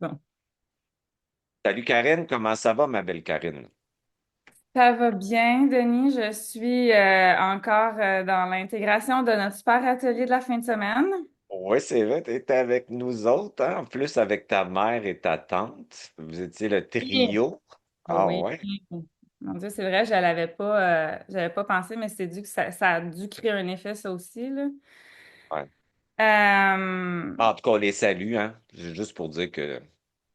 Bon. Salut Karine, comment ça va, ma belle Karine? Ça va bien, Denis. Je suis encore dans l'intégration de notre super atelier de la fin de semaine. Oui, c'est vrai, tu étais avec nous autres, hein? En plus avec ta mère et ta tante. Vous étiez le Oui. trio. Ah Oui. ouais? Mon Dieu, c'est vrai, j'avais pas pensé, mais c'est dû que ça a dû créer un effet, ça aussi, là. Ouais. Euh, En tout cas, on les salue, hein? Juste pour dire que, tu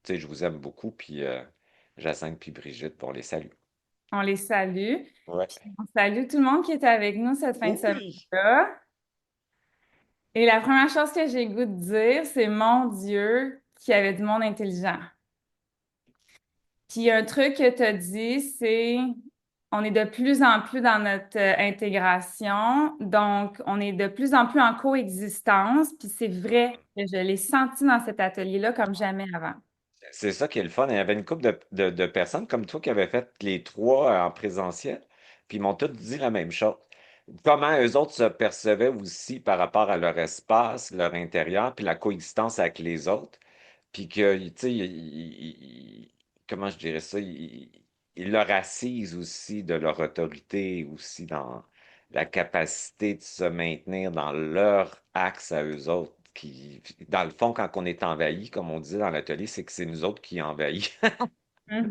sais, je vous aime beaucoup, puis Jacinthe puis Brigitte, on les salue. on les salue. Ouais. Puis on salue tout le monde qui était avec nous cette fin de Oui! semaine-là. Et la première chose que j'ai le goût de dire, c'est mon Dieu, qu'il y avait du monde intelligent. Puis un truc que tu as dit, c'est on est de plus en plus dans notre intégration, donc on est de plus en plus en coexistence, puis c'est vrai que je l'ai senti dans cet atelier-là comme jamais avant. C'est ça qui est le fun. Il y avait une couple de personnes comme toi qui avaient fait les trois en présentiel, puis ils m'ont tous dit la même chose. Comment eux autres se percevaient aussi par rapport à leur espace, leur intérieur, puis la coexistence avec les autres, puis que, tu sais, comment je dirais ça, ils leur assisent aussi de leur autorité, aussi dans la capacité de se maintenir dans leur axe à eux autres. Qui, dans le fond, quand on est envahi, comme on disait dans l'atelier, c'est que c'est nous autres qui envahissent.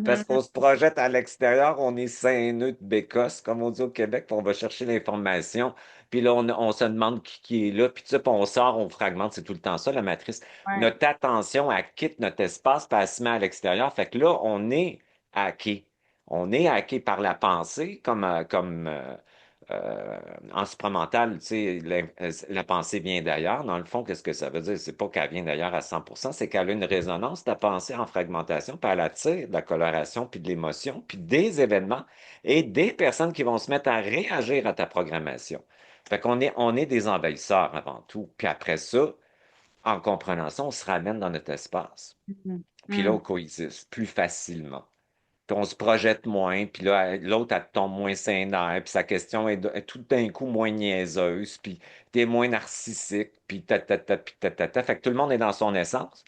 Parce qu'on Mhm. se projette à l'extérieur, on est cinq nœuds de bécosse, comme on dit au Québec, puis on va chercher l'information. Puis là, on se demande qui est là, puis tu sais, puis on sort, on fragmente, c'est tout le temps ça, la matrice. Ouais. Notre attention, elle quitte notre espace, puis elle se met à l'extérieur. Fait que là, on est hacké. On est hacké par la pensée, euh, en supramental, tu sais, la pensée vient d'ailleurs. Dans le fond, qu'est-ce que ça veut dire? C'est pas qu'elle vient d'ailleurs à 100%, c'est qu'elle a une résonance, ta pensée en fragmentation, puis elle attire de la coloration, puis de l'émotion, puis des événements et des personnes qui vont se mettre à réagir à ta programmation. Fait qu'on est des envahisseurs avant tout. Puis après ça, en comprenant ça, on se ramène dans notre espace. Mhm. Puis là, on Mhm. coexiste plus facilement. Puis on se projette moins, puis là, l'autre, elle tombe moins sain puis sa question est tout d'un coup moins niaiseuse, puis t'es moins narcissique, puis puis Fait que tout le monde est dans son essence.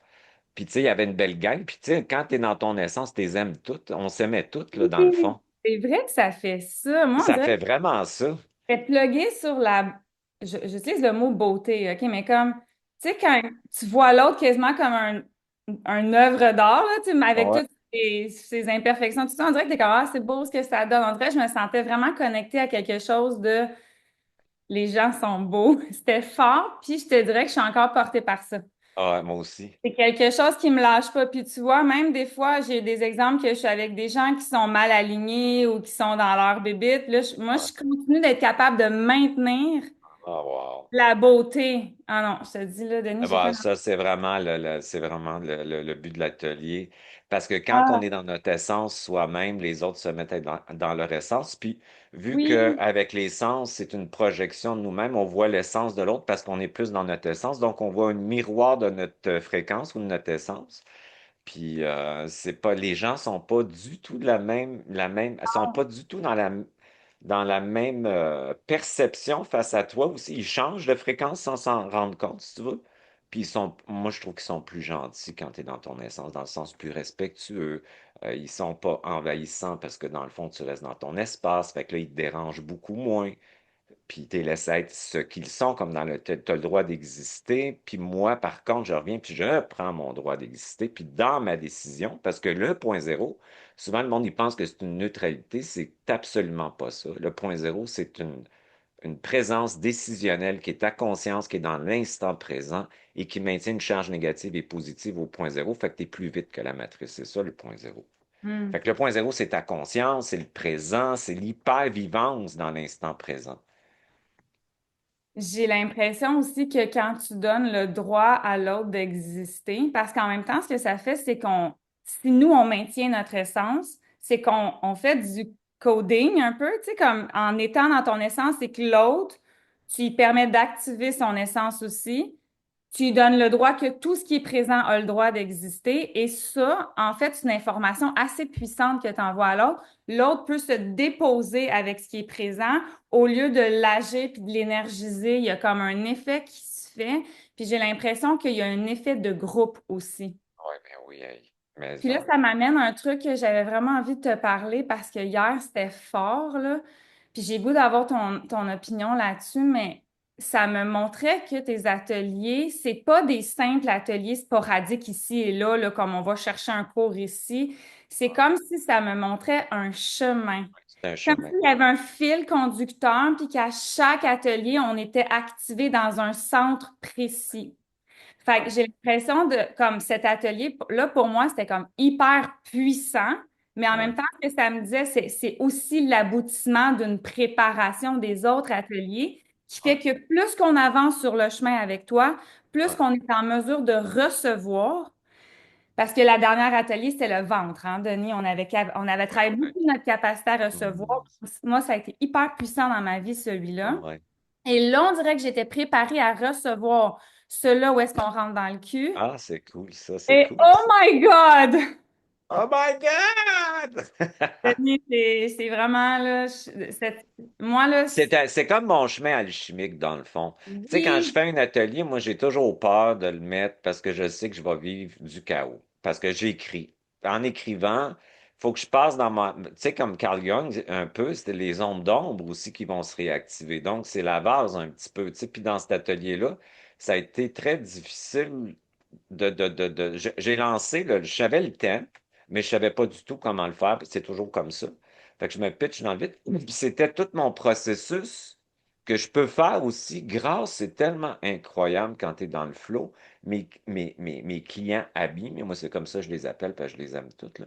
Puis tu sais, il y avait une belle gang, puis tu sais, quand t'es dans ton essence, t'es aimes toutes. On s'aimait toutes, là, dans le Oui, fond. c'est vrai que ça fait ça. Moi, on Ça dirait fait vraiment ça. que c'est plugué sur la... J'utilise le mot beauté, OK? Mais comme, tu sais, quand tu vois l'autre quasiment comme un œuvre d'art, là, tu sais, mais avec Ouais. toutes ses imperfections, tout ça, on dirait que t'es comme, ah, c'est beau ce que ça donne. On dirait que je me sentais vraiment connectée à quelque chose de les gens sont beaux. C'était fort, puis je te dirais que je suis encore portée par ça. Ah, moi aussi. C'est quelque chose qui me lâche pas. Puis tu vois, même des fois, j'ai des exemples que je suis avec des gens qui sont mal alignés ou qui sont dans leur bébite. Là, moi, Ouais. je continue d'être capable de maintenir Ah, wow. la beauté. Ah non, je te dis là, Denis, Ah j'ai fait bah, un... ça, c'est vraiment le but de l'atelier. Parce que quand on Ah est dans notre essence soi-même, les autres se mettent à être dans leur essence. Puis, vu oui, qu'avec les sens, c'est une projection de nous-mêmes, on voit l'essence de l'autre parce qu'on est plus dans notre essence. Donc, on voit un miroir de notre fréquence ou de notre essence. Puis, c'est pas, les gens sont pas du tout de sont pas du tout dans la même perception face à toi aussi. Ils changent de fréquence sans s'en rendre compte, si tu veux. Puis moi, je trouve qu'ils sont plus gentils quand tu es dans ton essence, dans le sens plus respectueux. Ils sont pas envahissants parce que dans le fond, tu restes dans ton espace. Fait que là, ils te dérangent beaucoup moins. Puis tu les laisses être ce qu'ils sont, comme dans le t'as le droit d'exister. Puis moi, par contre, je reviens, puis je prends mon droit d'exister. Puis dans ma décision, parce que le point zéro, souvent le monde il pense que c'est une neutralité, c'est absolument pas ça. Le point zéro, c'est une présence décisionnelle qui est ta conscience, qui est dans l'instant présent et qui maintient une charge négative et positive au point zéro. Fait que tu es plus vite que la matrice. C'est ça le point zéro. Fait hmm. que le point zéro, c'est ta conscience, c'est le présent, c'est l'hyper-vivance dans l'instant présent. J'ai l'impression aussi que quand tu donnes le droit à l'autre d'exister, parce qu'en même temps, ce que ça fait, c'est qu'on, si nous, on maintient notre essence, c'est qu'on fait du coding un peu, tu sais, comme en étant dans ton essence, c'est que l'autre, tu lui permets d'activer son essence aussi. Tu lui donnes le droit que tout ce qui est présent a le droit d'exister. Et ça, en fait, c'est une information assez puissante que tu envoies à l'autre. L'autre peut se déposer avec ce qui est présent au lieu de l'agir puis de l'énergiser. Il y a comme un effet qui se fait. Puis j'ai l'impression qu'il y a un effet de groupe aussi. oui, hey, mais Puis là, ça. ça m'amène à un truc que j'avais vraiment envie de te parler parce que hier, c'était fort, là. Puis j'ai goût d'avoir ton opinion là-dessus, mais ça me montrait que tes ateliers, c'est pas des simples ateliers sporadiques ici et là, comme on va chercher un cours ici. C'est comme si ça me montrait un chemin. C'est un Comme chemin. s'il y avait un fil conducteur, puis qu'à chaque atelier, on était activé dans un centre précis. Fait que j'ai l'impression de, comme cet atelier-là, pour moi, c'était comme hyper puissant, mais en même Ouais, temps, ce que ça me disait, c'est aussi l'aboutissement d'une préparation des autres ateliers qui ouais, fait que plus qu'on avance sur le chemin avec toi, plus ouais, qu'on est en mesure de recevoir, parce que la dernière atelier, c'était le ventre, hein, Denis, on avait ouais, travaillé ouais. beaucoup notre capacité à recevoir. Mhm. Moi, ça a été hyper puissant dans ma vie, celui-là. Ouais. Et là, on dirait que j'étais préparée à recevoir ceux-là où est-ce qu'on rentre dans le cul. Ah, c'est cool, ça, c'est Et cool, oh ça. my God! Oh my God! Denis, c'est vraiment là, moi là, C'est comme mon chemin alchimique, dans le fond. Tu sais, quand je oui. fais un atelier, moi, j'ai toujours peur de le mettre parce que je sais que je vais vivre du chaos. Parce que j'écris. En écrivant, faut que je passe dans ma... Tu sais, comme Carl Jung, un peu, c'était les ombres d'ombre aussi qui vont se réactiver. Donc, c'est la base un petit peu. Tu sais, puis dans cet atelier-là, ça a été très difficile j'ai lancé, je savais le thème, mais je savais pas du tout comment le faire. Puis c'est toujours comme ça. Fait que je me pitche dans le vide. Puis c'était tout mon processus que je peux faire aussi grâce, c'est tellement incroyable quand tu es dans le flow. Mes clients habillent, mais moi c'est comme ça, je les appelle parce que je les aime toutes, là.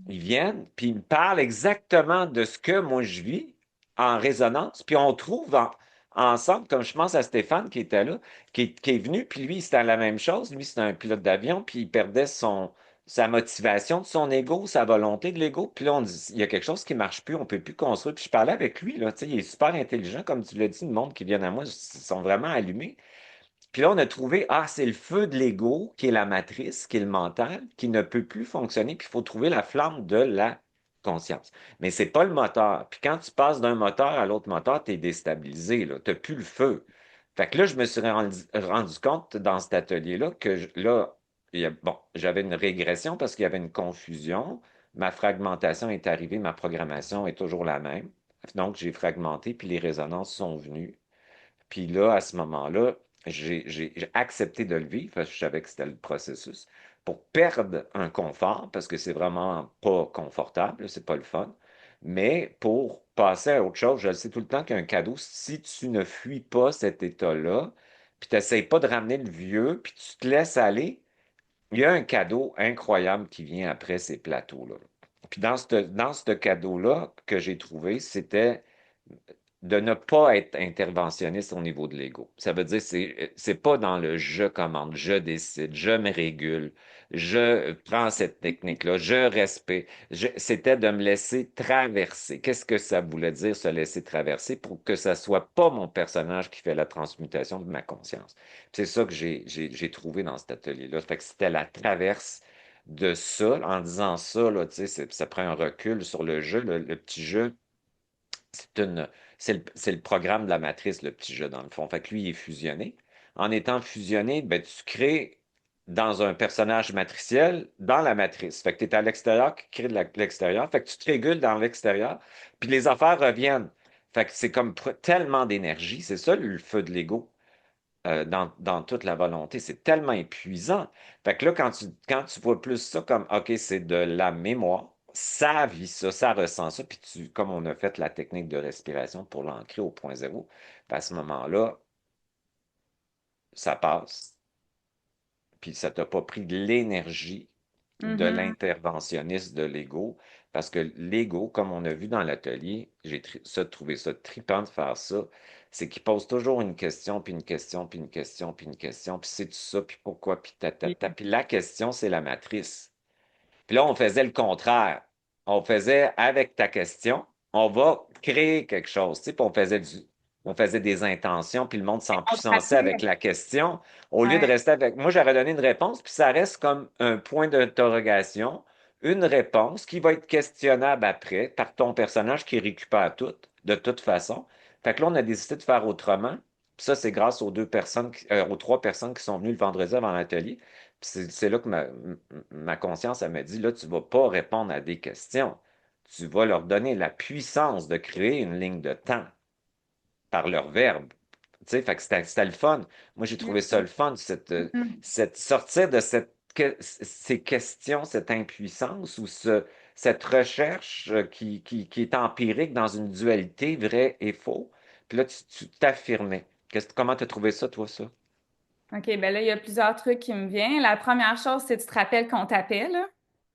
Ils viennent, puis ils me parlent exactement de ce que moi je vis en résonance, puis on trouve ensemble, comme je pense à Stéphane qui était là, qui est venu, puis lui, c'était la même chose. Lui, c'était un pilote d'avion, puis il perdait sa motivation de son ego, sa volonté de l'ego. Puis là, on dit, il y a quelque chose qui marche plus, on peut plus construire. Puis je parlais avec lui, là, tu sais, il est super intelligent, comme tu l'as dit, le monde qui vient à moi, ils sont vraiment allumés. Puis là, on a trouvé, ah, c'est le feu de l'ego qui est la matrice, qui est le mental, qui ne peut plus fonctionner, puis il faut trouver la flamme de la conscience. Mais c'est pas le moteur. Puis quand tu passes d'un moteur à l'autre moteur, tu es déstabilisé, là. Tu n'as plus le feu. Fait que là, je me suis rendu compte dans cet atelier-là que là, bon, j'avais une régression parce qu'il y avait une confusion. Ma fragmentation est arrivée, ma programmation est toujours la même. Donc, j'ai fragmenté, puis les résonances sont venues. Puis là, à ce moment-là, j'ai accepté de le vivre parce que je savais que c'était le processus pour perdre un confort parce que c'est vraiment pas confortable, c'est pas le fun. Mais pour passer à autre chose, je le sais tout le temps qu'un cadeau, si tu ne fuis pas cet état-là, puis tu n'essayes pas de ramener le vieux, puis tu te laisses aller, il y a un cadeau incroyable qui vient après ces plateaux-là. Puis dans ce cadeau-là que j'ai trouvé, c'était de ne pas être interventionniste au niveau de l'ego. Ça veut dire, c'est pas dans le je commande, je décide, je me régule, je prends cette technique-là, je respecte. C'était de me laisser traverser. Qu'est-ce que ça voulait dire, se laisser traverser, pour que ça soit pas mon personnage qui fait la transmutation de ma conscience. C'est ça que j'ai trouvé dans cet atelier-là. Fait que c'était la traverse de ça. En disant ça, là, tu sais, ça prend un recul sur le jeu, le petit jeu. C'est une, c'est le programme de la matrice, le petit jeu, dans le fond. Fait que lui, il est fusionné. En étant fusionné, ben, tu crées dans un personnage matriciel, dans la matrice. Fait que tu es à l'extérieur qui crée de l'extérieur. Fait que tu te régules dans l'extérieur, puis les affaires reviennent. Fait que c'est comme tellement d'énergie. C'est ça le feu de l'ego dans toute la volonté. C'est tellement épuisant. Fait que là, quand tu vois plus ça comme, OK, c'est de la mémoire, ça vit ça, ça ressent ça, puis comme on a fait la technique de respiration pour l'ancrer au point zéro, ben, à ce moment-là, ça passe, puis ça t'a pas pris de l'énergie de Mhm. l'interventionniste de l'ego, parce que l'ego, comme on a vu dans l'atelier, trouvé ça trippant de faire ça, c'est qu'il pose toujours une question, puis une question, puis une question, puis une question, puis c'est tout ça, puis pourquoi, puis ta. Puis la question, c'est la matrice. Puis là, on faisait le contraire. On faisait avec ta question, on va créer quelque chose. Tu sais, puis on faisait des intentions, puis le monde On s'empuissançait avec pratique. la question. Au lieu de Ouais. rester avec. Moi, j'aurais donné une réponse, puis ça reste comme un point d'interrogation, une réponse qui va être questionnable après par ton personnage qui récupère tout, de toute façon. Fait que là, on a décidé de faire autrement. Puis ça, c'est grâce aux 2 personnes, aux 3 personnes qui sont venues le vendredi avant l'atelier. C'est là que ma conscience, elle m'a dit, là, tu vas pas répondre à des questions. Tu vas leur donner la puissance de créer une ligne de temps par leur verbe. Tu sais, fait que c'était le fun. Moi, j'ai trouvé ça le fun, Mhm. cette sortir de ces questions, cette impuissance ou cette recherche qui est empirique dans une dualité vrai et faux. Puis là, tu t'affirmais. Comment tu as trouvé ça, toi, ça? OK, ben là, il y a plusieurs trucs qui me viennent. La première chose, c'est tu te rappelles qu'on t'appelle, là?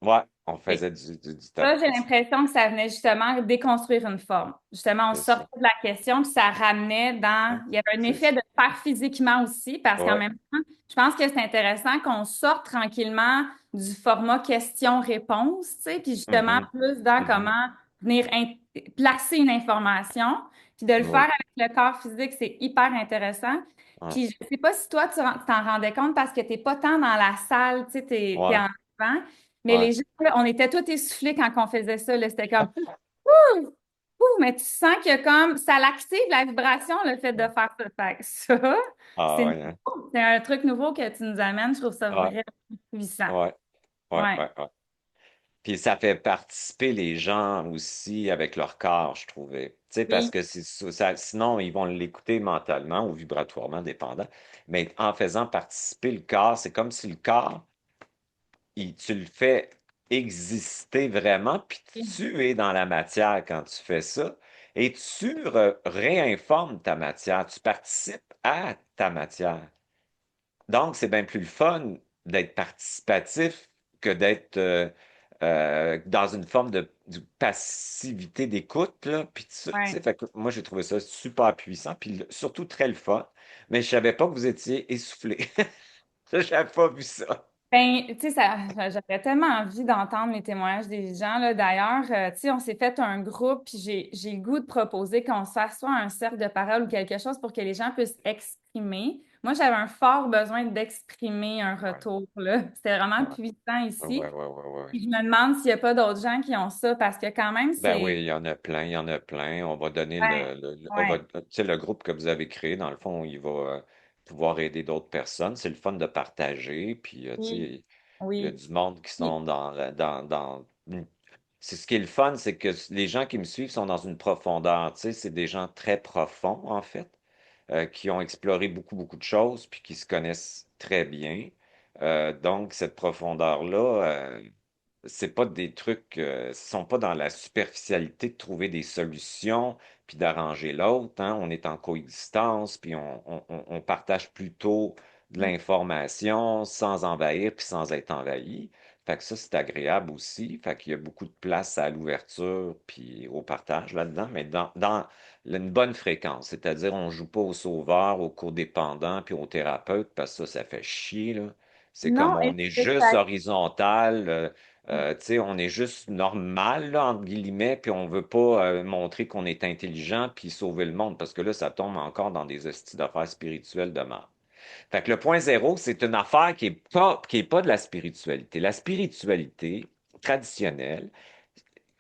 Ouais, on OK. faisait du Ça, j'ai tapage. l'impression que ça venait justement déconstruire une forme. Justement, on C'est ça. sortait de la question, puis ça ramenait Ouais, dans. Il y avait un c'est effet ça. de faire physiquement aussi, parce qu'en Ouais. même temps, je pense que c'est intéressant qu'on sorte tranquillement du format question-réponse, tu sais, puis justement Mhm, plus dans mhm. comment venir placer une information, puis de le faire Oui. avec le corps physique, c'est hyper intéressant. Ouais. Puis je sais pas si toi, tu t'en rendais compte parce que t'es pas tant dans la salle, tu sais, t'es Ouais. en avant. Mais Ouais. les gens, là, on était tous essoufflés quand on faisait ça, là. C'était comme, ouh, ouh, mais tu sens que comme ça l'active la vibration, le fait de Ouais. faire ça. Fait que ça, Ah c'est ouais, hein? nouveau. C'est un truc nouveau que tu nous amènes. Je trouve ça Ouais. vraiment puissant. Ouais. Ouais. Ouais. Ouais. Ouais. Puis ça fait participer les gens aussi avec leur corps, je trouvais. Tu sais, parce Oui. que sinon, ils vont l'écouter mentalement ou vibratoirement, dépendant. Mais en faisant participer le corps, c'est comme si le corps, tu le fais exister vraiment, puis tu es dans la matière quand tu fais ça, et tu réinformes ta matière, tu participes à ta matière. Donc, c'est bien plus le fun d'être participatif que d'être dans une forme de passivité d'écoute, là, puis tout ça, tu sais. Ouais. Fait que moi, j'ai trouvé ça super puissant, puis surtout très le fun. Mais je savais pas que vous étiez essoufflé. Ça, j'avais pas vu ça. Ben, tu sais, j'aurais tellement envie d'entendre les témoignages des gens, là. D'ailleurs, tu sais, on s'est fait un groupe, puis j'ai le goût de proposer qu'on se fasse soit un cercle de parole ou quelque chose pour que les gens puissent exprimer. Moi, j'avais un fort besoin d'exprimer un Ouais, retour, là. C'était vraiment ouais, puissant ouais, ici. ouais, ouais, ouais. Puis je me demande s'il n'y a pas d'autres gens qui ont ça, parce que quand même, Ben c'est... oui, il y en a plein, il y en a plein. On va donner Ouais, ouais, tu sais, le groupe que vous avez créé, dans le fond, il va pouvoir aider d'autres personnes. C'est le fun de partager, puis tu oui, sais, il y a oui. du monde qui Puis, sont c'est ce qui est le fun, c'est que les gens qui me suivent sont dans une profondeur, tu sais, c'est des gens très profonds, en fait, qui ont exploré beaucoup, beaucoup de choses, puis qui se connaissent très bien. Donc, cette profondeur-là, c'est pas des trucs, sont pas dans la superficialité de trouver des solutions puis d'arranger l'autre, hein. On est en coexistence, puis on partage plutôt de l'information sans envahir puis sans être envahi. Fait que ça, c'est agréable aussi. Fait qu'il y a beaucoup de place à l'ouverture puis au partage là-dedans, mais dans une bonne fréquence. C'est-à-dire, on joue pas au sauveur, au codépendant puis au thérapeute, parce que ça fait chier, là. C'est comme non, et on est c'est juste ça. horizontal. Tu sais, on est juste normal, là, entre guillemets, puis on veut pas montrer qu'on est intelligent puis sauver le monde, parce que là, ça tombe encore dans des hosties d'affaires spirituelles de merde. Fait que le point zéro, c'est une affaire qui est pas de la spiritualité. La spiritualité traditionnelle,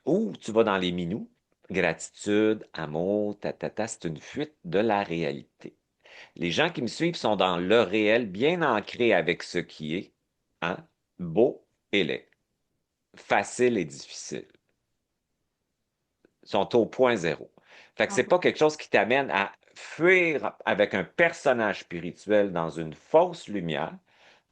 où tu vas dans les minous, gratitude, amour, c'est une fuite de la réalité. Les gens qui me suivent sont dans le réel, bien ancrés avec ce qui est, hein, beau et laid, facile et difficile. Sont au point zéro. Fait que c'est pas quelque chose qui t'amène à fuir avec un personnage spirituel dans une fausse lumière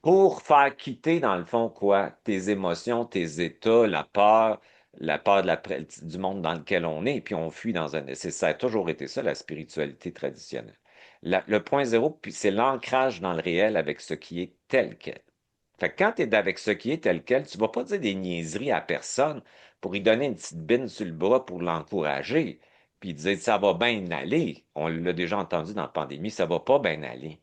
pour faire quitter, dans le fond, quoi, tes émotions, tes états, la peur du monde dans lequel on est, puis on fuit dans un... Ça a toujours été ça, la spiritualité traditionnelle. Le point zéro, puis c'est l'ancrage dans le réel avec ce qui est tel quel. Fait que quand tu es avec ce qui est tel quel, tu vas pas dire des niaiseries à personne pour lui donner une petite bine sur le bras pour l'encourager, puis dire ça va bien aller. On l'a déjà entendu dans la pandémie, ça va pas bien aller.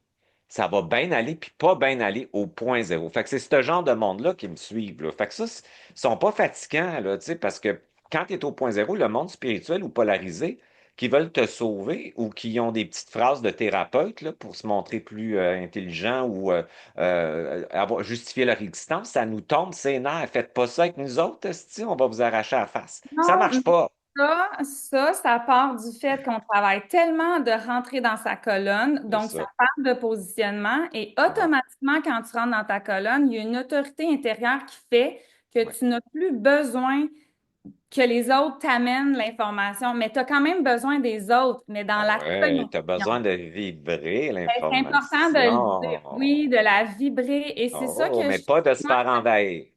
Ça va bien aller, puis pas bien aller au point zéro. Fait que c'est ce genre de monde-là qui me suivent, là. Fait que ça, ils sont pas fatigants, là, tu sais, parce que quand tu es au point zéro, le monde spirituel ou polarisé, qui veulent te sauver ou qui ont des petites phrases de thérapeute là, pour se montrer plus intelligent ou avoir justifié leur existence, ça nous tombe ses nerfs. Faites pas ça avec nous autres, esti, on va vous arracher la face. Ça Non, marche pas. Ça part du fait qu'on travaille tellement de rentrer dans sa colonne, C'est donc ça ça. parle de positionnement, et Ouais, automatiquement, quand tu rentres dans ta colonne, il y a une autorité intérieure qui fait que ouais. tu n'as plus besoin que les autres t'amènent l'information, mais tu as quand même besoin des autres, mais dans Ben la ouais, tu as besoin cognition. de vibrer C'est important de le dire, l'information. oui, de la vibrer, et c'est ça Oh, que mais je... pas de se faire envahir.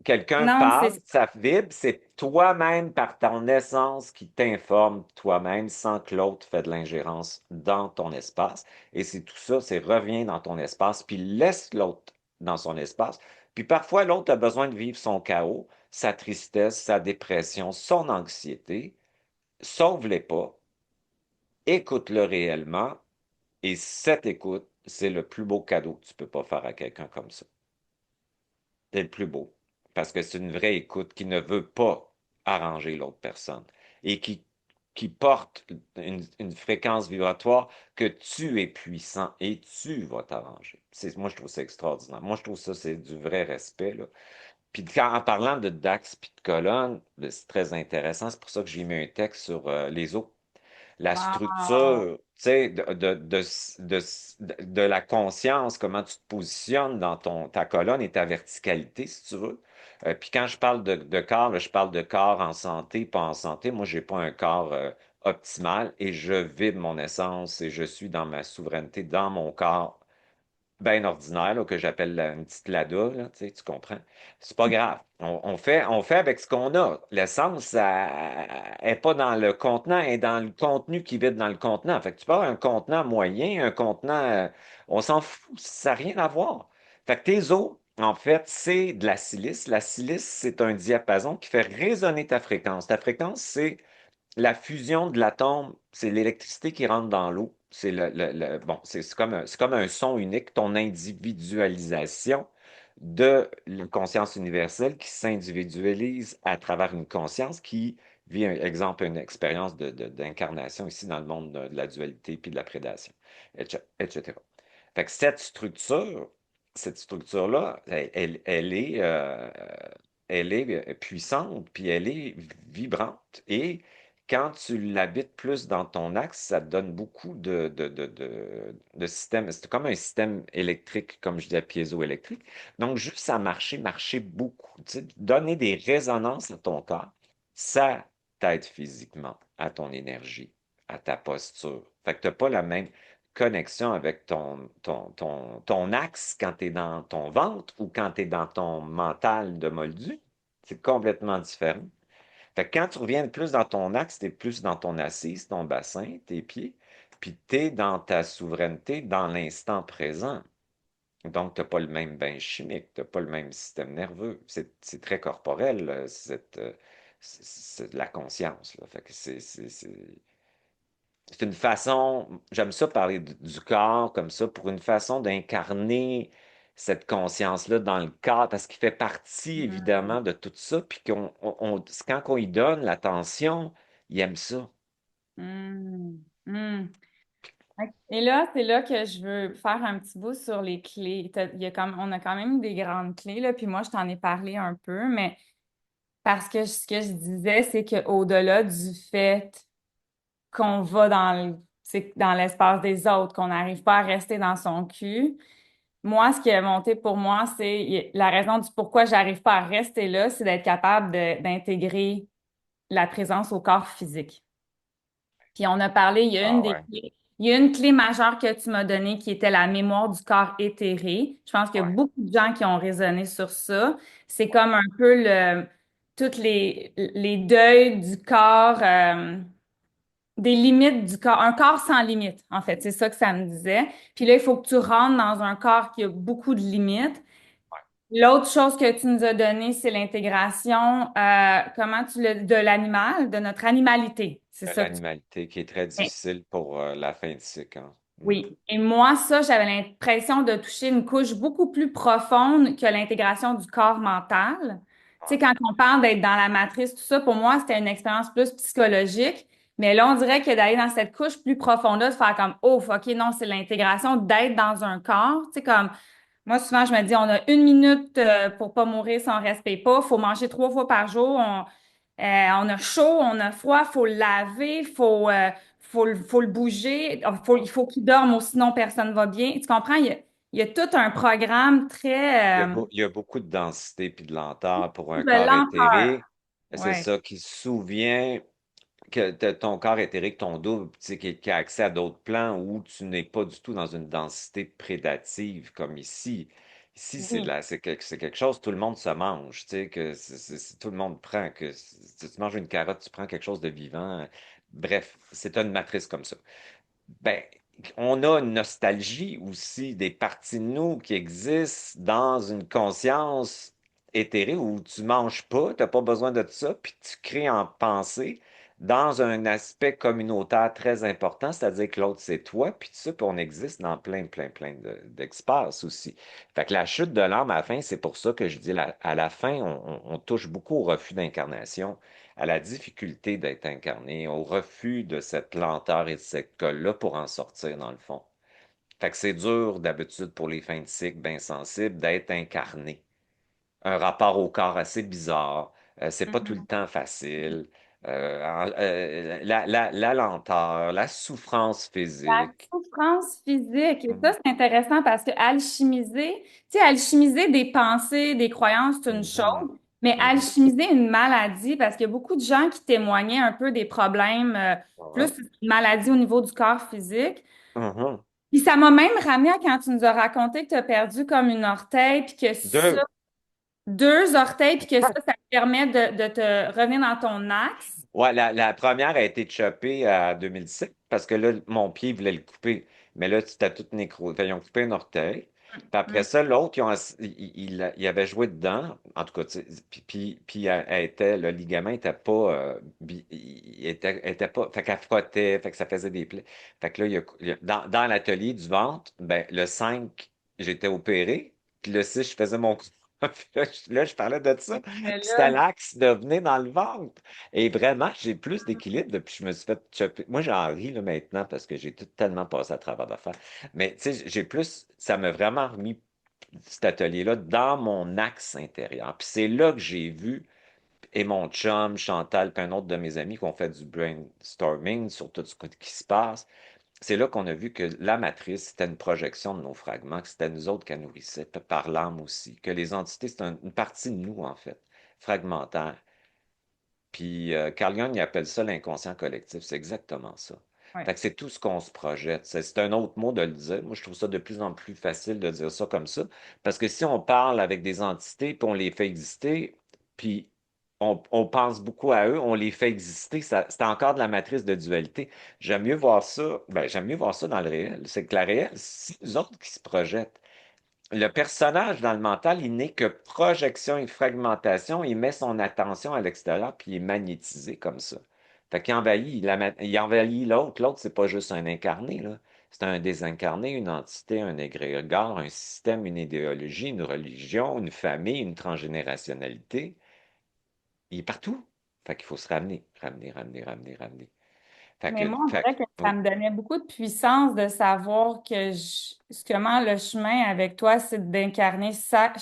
Quelqu'un Non, c'est parle, ça vibre, c'est toi-même par ton essence qui t'informe toi-même sans que l'autre fait de l'ingérence dans ton espace. Et c'est tout ça, c'est reviens dans ton espace, puis laisse l'autre dans son espace. Puis parfois, l'autre a besoin de vivre son chaos, sa tristesse, sa dépression, son anxiété. Sauve-les pas, écoute-le réellement, et cette écoute, c'est le plus beau cadeau que tu peux pas faire à quelqu'un comme ça. C'est le plus beau. Parce que c'est une vraie écoute qui ne veut pas arranger l'autre personne et qui porte une fréquence vibratoire que tu es puissant et tu vas t'arranger. Moi, je trouve ça extraordinaire. Moi, je trouve ça, c'est du vrai respect, là. Puis en parlant de Dax puis de colonne, ben, c'est très intéressant. C'est pour ça que j'ai mis un texte sur les eaux, la wow. structure, tu sais, de la conscience, comment tu te positionnes dans ta colonne et ta verticalité, si tu veux. Puis quand je parle de corps, là, je parle de corps en santé, pas en santé. Moi, j'ai pas un corps optimal et je vibre mon essence et je suis dans ma souveraineté, dans mon corps bien ordinaire, là, que j'appelle une petite Lada, là, tu comprends? C'est pas grave. On fait avec ce qu'on a. L'essence, elle est pas dans le contenant, elle est dans le contenu qui vit dans le contenant. Fait que tu peux avoir un contenant moyen, un contenant, on s'en fout, ça n'a rien à voir. Fait que tes os, en fait, c'est de la silice. La silice, c'est un diapason qui fait résonner ta fréquence. Ta fréquence, c'est la fusion de l'atome, c'est l'électricité qui rentre dans l'eau. Bon, c'est comme un son unique, ton individualisation de la conscience universelle qui s'individualise à travers une conscience qui vit, exemple, une expérience d'incarnation ici dans le monde de la dualité puis de la prédation, etc. Fait que cette structure-là, elle est puissante, puis elle est vibrante. Et quand tu l'habites plus dans ton axe, ça te donne beaucoup de systèmes. C'est comme un système électrique, comme je dis, à piézoélectrique. Donc, juste à marcher beaucoup, tu sais, donner des résonances à ton corps, ça t'aide physiquement, à ton énergie, à ta posture. Fait que tu n'as pas la même connexion avec ton axe quand tu es dans ton ventre ou quand tu es dans ton mental de moldu. C'est complètement différent. Fait que quand tu reviens plus dans ton axe, tu es plus dans ton assise, ton bassin, tes pieds, puis tu es dans ta souveraineté dans l'instant présent. Donc, tu n'as pas le même bain chimique, tu n'as pas le même système nerveux. C'est très corporel, c'est de la conscience, là. Fait que c'est une façon, j'aime ça parler du corps comme ça, pour une façon d'incarner cette conscience-là dans le corps, parce qu'il fait partie Hmm. évidemment de tout ça, puis quand on y donne l'attention, il aime ça. Hmm. Hmm. Et là, c'est là que je veux faire un petit bout sur les clés. On a quand même des grandes clés, là, puis moi, je t'en ai parlé un peu, mais parce que ce que je disais, c'est qu'au-delà du fait qu'on va dans l'espace des autres, qu'on n'arrive pas à rester dans son cul, moi, ce qui a monté pour moi, c'est la raison du pourquoi j'arrive pas à rester là, c'est d'être capable d'intégrer la présence au corps physique. Puis on a parlé, Ah ouais, il y a une clé majeure que tu m'as donnée qui était la mémoire du corps éthéré. Je pense qu'il y a ouais, beaucoup de gens qui ont raisonné sur ça. C'est comme un peu toutes les deuils du corps, des limites du corps, un corps sans limite, en fait. C'est ça que ça me disait. Puis là, il faut que tu rentres dans un corps qui a beaucoup de limites. L'autre chose que tu nous as donnée, c'est l'intégration, de l'animal, de notre animalité. C'est ça que tu... l'animalité qui est très difficile pour la fin du cycle, hein. Mm. Oui. Et moi, ça, j'avais l'impression de toucher une couche beaucoup plus profonde que l'intégration du corps mental. Tu sais, Ouais, quand on parle d'être dans la matrice, tout ça, pour moi, c'était une expérience plus psychologique. Mais là, on dirait que d'aller dans cette couche plus profonde-là, de faire comme, oh, OK, non, c'est l'intégration d'être dans un corps. Tu sais, comme, moi, souvent, je me dis, on a 1 minute pour pas mourir si on ne respecte pas. Il faut manger 3 fois par jour. on a chaud, on a froid, faut le laver, faut le bouger, il faut qu'il dorme ou sinon personne va bien. Tu comprends? Il y a tout un programme très Il y a beaucoup de densité puis de lenteur pour un de corps lenteur. éthéré. C'est Ouais. ça qui se souvient que ton corps éthérique, ton double, tu sais, qui a accès à d'autres plans où tu n'es pas du tout dans une densité prédative comme ici. Ici, Oui. c'est quelque chose, tout le monde se mange, tu sais, que tout le monde prend, si tu manges une carotte, tu prends quelque chose de vivant. Bref, c'est une matrice comme ça. Ben, on a une nostalgie aussi des parties de nous qui existent dans une conscience éthérée où tu manges pas, tu n'as pas besoin de ça, puis tu crées en pensée dans un aspect communautaire très important, c'est-à-dire que l'autre, c'est toi, puis tout ça, puis on existe dans plein d'espaces aussi. Fait que la chute de l'âme à la fin, c'est pour ça que je dis à la fin, on touche beaucoup au refus d'incarnation, à la difficulté d'être incarné, au refus de cette lenteur et de cette colle-là pour en sortir, dans le fond. Fait que c'est dur d'habitude pour les fins de cycle bien sensibles d'être incarné. Un rapport au corps assez bizarre, c'est pas tout le Mhm. temps facile. La lenteur, la souffrance La physique. souffrance physique. Et ça, Mhm, c'est intéressant parce que alchimiser, tu sais, alchimiser des pensées, des croyances, c'est une mhm, chose, mais mhm. alchimiser une maladie, parce qu'il y a beaucoup de gens qui témoignaient un peu des problèmes, plus Ouais. une maladie au niveau du corps physique. Mhm. Puis ça m'a même ramené à quand tu nous as raconté que tu as perdu comme une orteil, puis que ça, Deux. deux orteils, puis que ça te permet de te revenir dans ton axe. Ouais, la première a été choppée à 2007 parce que là, mon pied voulait le couper. Mais là, c'était tout nécro. Fait, ils ont coupé un orteil. Puis après Mm. ça, l'autre, il avait joué dedans. En tout cas, tu sais, puis elle était, le ligament était pas, était pas, fait qu'elle frottait, fait que ça faisait des plaies. Fait que là, dans l'atelier du ventre, ben, le 5 j'étais opéré. Puis le 6 je faisais mon coup. Puis là, je parlais de ça. Mais Puis c'était là, l'axe de venir dans le ventre. Et vraiment, j'ai plus d'équilibre depuis que je me suis fait chopper. Moi, j'en ris là, maintenant parce que j'ai tout tellement passé à travers d'affaires. Mais tu sais, j'ai plus. Ça m'a vraiment remis cet atelier-là dans mon axe intérieur. Puis c'est là que j'ai vu, et mon chum, Chantal, puis un autre de mes amis qui ont fait du brainstorming sur tout ce qui se passe. C'est là qu'on a vu que la matrice, c'était une projection de nos fragments, que c'était nous autres qui nourrissaient, par l'âme aussi, que les entités, c'est une partie de nous, en fait, fragmentaire. Puis Carl Jung, il appelle ça l'inconscient collectif. C'est exactement ça. ouais. Fait que c'est tout ce qu'on se projette. C'est un autre mot de le dire. Moi, je trouve ça de plus en plus facile de dire ça comme ça. Parce que si on parle avec des entités, puis on les fait exister, puis on pense beaucoup à eux, on les fait exister, ça, c'est encore de la matrice de dualité. J'aime mieux voir ça, ben, j'aime mieux voir ça dans le réel. C'est que la réelle, c'est nous autres qui se projettent. Le personnage dans le mental, il n'est que projection et fragmentation. Il met son attention à l'extérieur, puis il est magnétisé comme ça. Fait qu'il envahit, il envahit l'autre. L'autre, c'est pas juste un incarné, là. C'est un désincarné, une entité, un égrégore, un système, une idéologie, une religion, une famille, une transgénérationnalité. Il est partout. Fait qu'il faut se ramener. Fait Mais que, moi, on fait dirait que que- ça oui. me donnait beaucoup de puissance de savoir que comment le chemin avec toi, c'est d'incarner chaque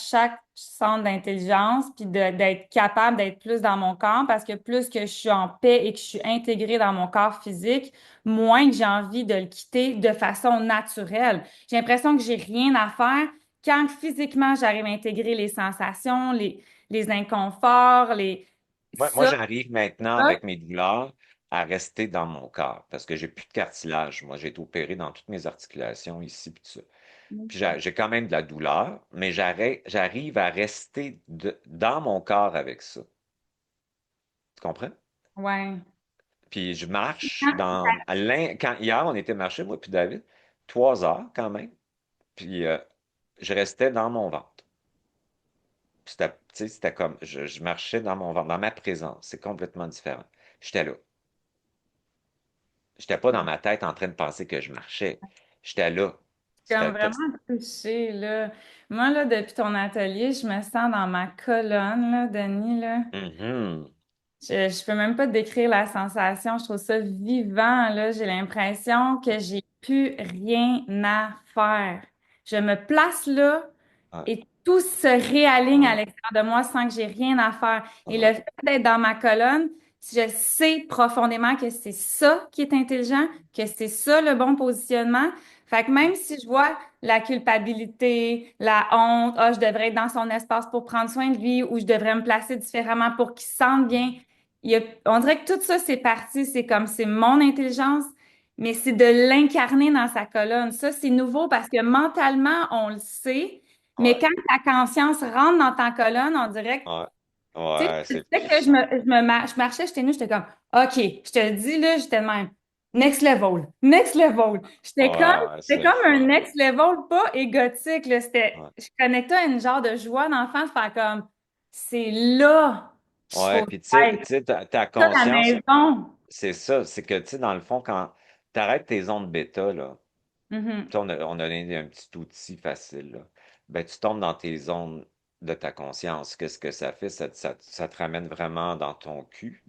centre d'intelligence, puis d'être capable d'être plus dans mon corps, parce que plus que je suis en paix et que je suis intégrée dans mon corps physique, moins que j'ai envie de le quitter de façon naturelle. J'ai l'impression que j'ai rien à faire quand physiquement j'arrive à intégrer les sensations, les inconforts, Moi, ça. j'arrive maintenant avec mes douleurs à rester dans mon corps parce que j'ai plus de cartilage. Moi, j'ai été opéré dans toutes mes articulations ici puis tout ça. Puis j'ai quand même de la douleur, mais j'arrive à rester dans mon corps avec ça. Tu comprends? Ouais. Puis je marche quand hier on était marché, moi puis David, 3 heures quand même. Puis je restais dans mon ventre. Puis c'était, tu sais, c'était comme je marchais dans mon ventre, dans ma présence. C'est complètement différent. J'étais là. J'étais pas dans ma tête en train de penser que je marchais. J'étais là. Comme C'était, vraiment touchée, là. Moi, là, depuis ton atelier, je me sens dans ma colonne, là, Denis, là. Mhm. Je peux même pas te décrire la sensation. Je trouve ça vivant, là. J'ai l'impression que j'ai plus rien à faire. Je me place là Ouais. et tout se réaligne à Ouais, l'extérieur de moi sans que j'ai rien à faire. Et ouais, le fait d'être dans ma colonne, je sais profondément que c'est ça qui est intelligent, que c'est ça le bon positionnement. Fait que même si je vois la culpabilité, la honte, ah, je devrais être dans son espace pour prendre soin de lui ou je devrais me placer différemment pour qu'il se sente bien. On dirait que tout ça, c'est parti, c'est comme c'est mon intelligence, mais c'est de l'incarner dans sa colonne. Ça, c'est nouveau parce que mentalement, on le sait. Mais ouais, quand ta conscience rentre dans ta colonne, on dirait que, ouais, tu sais, ouais, tu c'est sais que puissant. je marchais, j'étais nue, j'étais comme, OK, je te le dis, là, j'étais de même. Next level, next level. Ouais, J'étais c'est le comme un fun. next level, pas égotique, là. Ouais. Je connectais à une genre de joie d'enfant de faire comme, c'est là qu'il Ouais, faut puis tu être. sais, ta Ça, la conscience, maison. c'est ça, c'est que, tu sais, dans le fond, quand tu arrêtes tes ondes bêta, là, Mhm, tu sais, on a donné un petit outil facile, là. Ben, tu tombes dans tes ondes de ta conscience. Qu'est-ce que ça fait? Ça te ramène vraiment dans ton cul,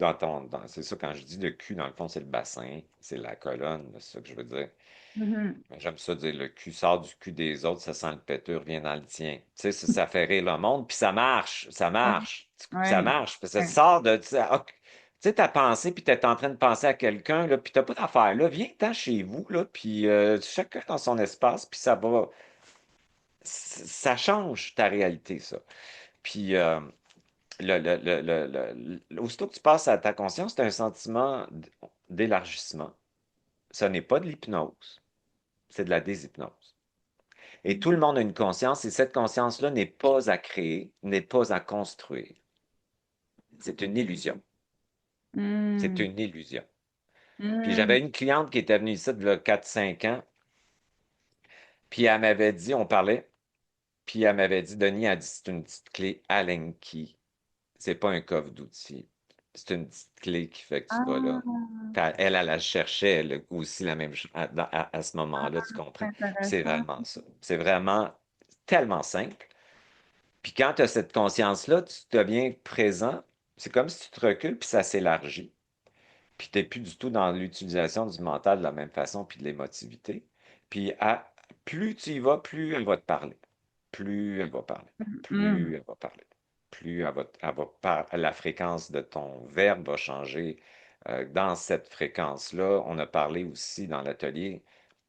c'est ça, quand je dis le cul, dans le fond, c'est le bassin, c'est la colonne, c'est ça que je veux dire. mhm. Ben, j'aime ça dire le cul sort du cul des autres, ça sent le péteur, revient dans le tien. Tu sais, ça fait rire le monde, puis ça Oui, marche, ça oui, marche, parce que ça oui. sort de, tu sais, tu sais, t'as pensé, puis t'es en train de penser à quelqu'un, là, puis t'as pas d'affaire, là, viens-t'en chez vous, là, puis chacun dans son espace, puis ça change ta réalité, ça. Puis, aussitôt que tu passes à ta conscience, c'est un sentiment d'élargissement. Ce n'est pas de l'hypnose, c'est de la déshypnose. Et tout le monde a une conscience, et cette conscience-là n'est pas à créer, n'est pas à construire. C'est une illusion. C'est Mm, une illusion. Puis mm. j'avais une cliente qui était venue ici il y a 4-5 ans, puis elle m'avait dit, on parlait, puis elle m'avait dit, Denis, elle dit, c'est une petite clé Allen Key. C'est pas un coffre d'outils. C'est une petite clé qui fait que tu vas là. Ah, Puis elle la cherchait, elle aussi la même chose à ce moment-là, tu c'est comprends? Puis c'est intéressant. vraiment ça. C'est vraiment tellement simple. Puis quand tu as cette conscience-là, tu deviens présent. C'est comme si tu te recules, puis ça s'élargit. Puis tu n'es plus du tout dans l'utilisation du mental de la même façon, puis de l'émotivité. Puis plus tu y vas, plus elle va te parler. Plus elle va parler. Plus Mm. elle va parler. Plus la fréquence de ton verbe va changer. Dans cette fréquence-là, on a parlé aussi dans l'atelier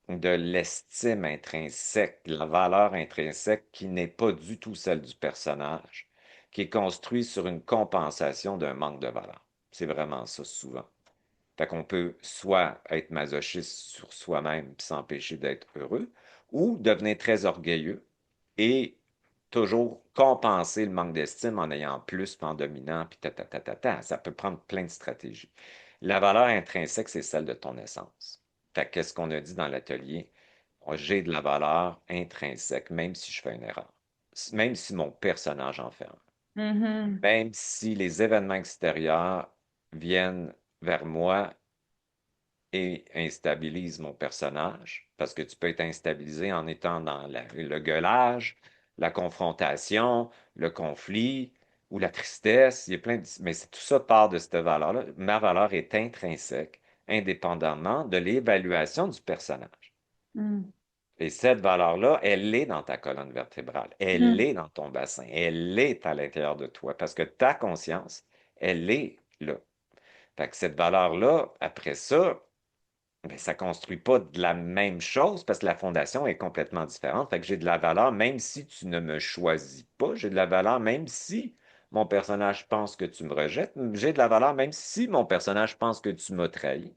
de l'estime intrinsèque, la valeur intrinsèque qui n'est pas du tout celle du personnage, qui est construite sur une compensation d'un manque de valeur. C'est vraiment ça souvent. Fait qu'on peut soit être masochiste sur soi-même puis s'empêcher d'être heureux, ou devenir très orgueilleux et toujours compenser le manque d'estime en ayant plus, puis en dominant, puis ta, ta, ta, ta, ta. Ça peut prendre plein de stratégies. La valeur intrinsèque, c'est celle de ton essence. Fait qu'est-ce qu'on a dit dans l'atelier? J'ai de la valeur intrinsèque, même si je fais une erreur. Même si mon personnage en fait un. Mhm. Même si les événements extérieurs viennent vers moi et instabilise mon personnage, parce que tu peux être instabilisé en étant dans le gueulage, la confrontation, le conflit ou la tristesse. Il y a mais tout ça part de cette valeur-là. Ma valeur est intrinsèque, indépendamment de l'évaluation du personnage. Mm. Et cette valeur-là, elle est dans ta colonne vertébrale, elle Mm. est dans ton bassin, elle est à l'intérieur de toi, parce que ta conscience, elle est là. Fait que cette valeur-là, après ça, ben, ça ne construit pas de la même chose parce que la fondation est complètement différente. Fait que j'ai de la valeur même si tu ne me choisis pas. J'ai de la valeur même si mon personnage pense que tu me rejettes. J'ai de la valeur même si mon personnage pense que tu m'as trahi.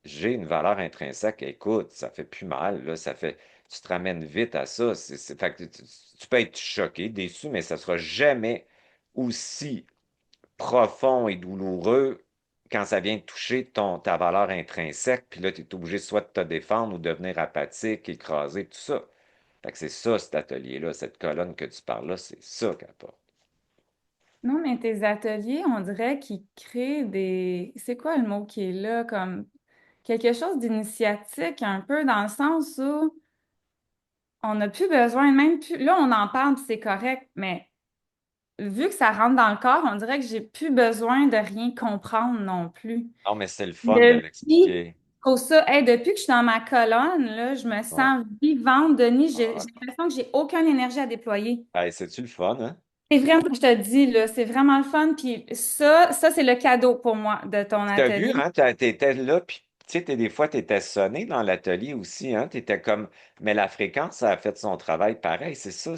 J'ai une valeur intrinsèque. Écoute, ça fait plus mal, là. Tu te ramènes vite à ça. Fait que tu peux être choqué, déçu, mais ça sera jamais aussi profond et douloureux quand ça vient toucher ta valeur intrinsèque, puis là, tu es obligé soit de te défendre ou de devenir apathique, écrasé, tout ça. Fait que c'est ça, cet atelier-là, cette colonne que tu parles là, c'est ça qu'elle apporte. Non, mais tes ateliers, on dirait qu'ils créent des... C'est quoi le mot qui est là? Comme quelque chose d'initiatique, un peu dans le sens où on n'a plus besoin, même plus... Là, on en parle, puis c'est correct, mais vu que ça rentre dans le corps, on dirait que j'ai plus besoin de rien comprendre non plus. Non, mais c'est le fun de Le vie, l'expliquer. trouve ça, hey, depuis que je suis dans ma colonne, là, je me Ouais. sens vivante, Denis. J'ai Ouais. l'impression que j'ai aucune énergie à déployer. Hey, c'est-tu le fun, hein? C'est vraiment, je te dis, là, c'est vraiment le fun. Puis ça c'est le cadeau pour moi de ton Tu as vu, atelier. hein? T'étais là, puis tu sais, des fois, tu étais sonné dans l'atelier aussi, hein? T'étais comme. Mais la fréquence, ça a fait son travail pareil, c'est ça.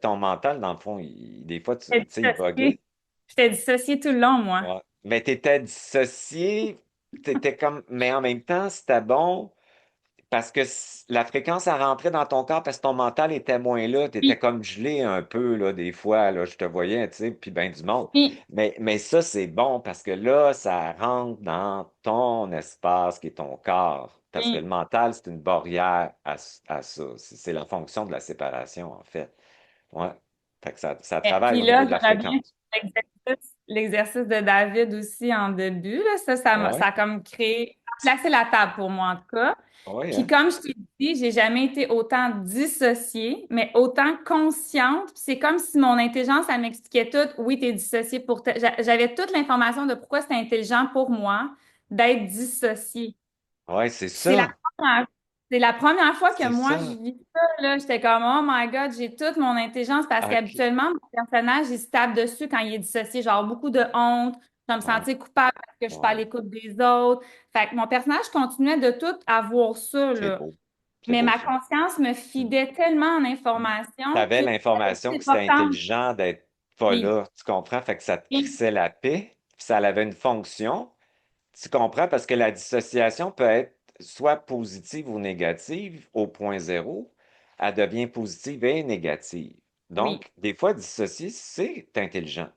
Ton mental, dans le fond, des fois, tu J'étais sais, il buguait. dissociée. J'étais dissociée tout le long, moi. Ouais. Mais t'étais dissocié, t'étais comme. Mais en même temps, c'était bon. Parce que la fréquence, elle rentrait dans ton corps parce que ton mental était moins là. Tu étais Oui, comme gelé un peu, là, des fois, là, je te voyais, tu sais, puis ben du monde. oui, Mais ça, c'est bon parce que là, ça rentre dans ton espace qui est ton corps. Parce que le oui. mental, c'est une barrière à ça. C'est la fonction de la séparation, en fait. Ouais. Fait que ça Et travaille puis au niveau là, de la je reviens fréquence. sur l'exercice de David aussi en début. Là. Ça Ouais. a comme créé, placé la table pour moi en tout cas. Ouais, Puis hein? comme je t'ai dit, j'ai jamais été autant dissociée, mais autant consciente. Puis c'est comme si mon intelligence, elle m'expliquait tout. Oui, t'es dissociée pour... J'avais toute l'information de pourquoi c'était intelligent pour moi d'être dissociée. Ouais, c'est Puis c'est la ça. première, c'est la première fois que C'est moi, ça. je vis ça, là. J'étais comme, oh my God, j'ai toute mon intelligence parce OK. qu'habituellement, mon personnage, il se tape dessus quand il est dissocié. Genre, beaucoup de honte. Je vais me Ouais. sentir coupable parce que je suis pas à Ouais. l'écoute des autres. Fait que mon personnage continuait de tout avoir ça, C'est là. beau. C'est Mais beau, ma ça. conscience me Mm. fidait tellement en Tu information avais que l'information c'est que c'était important. intelligent d'être pas Oui, là, tu comprends? Fait que ça te oui, crissait la paix, puis ça avait une fonction, tu comprends? Parce que la dissociation peut être soit positive ou négative au point zéro, elle devient positive et négative. oui, Donc, des fois, dissocier, c'est intelligent.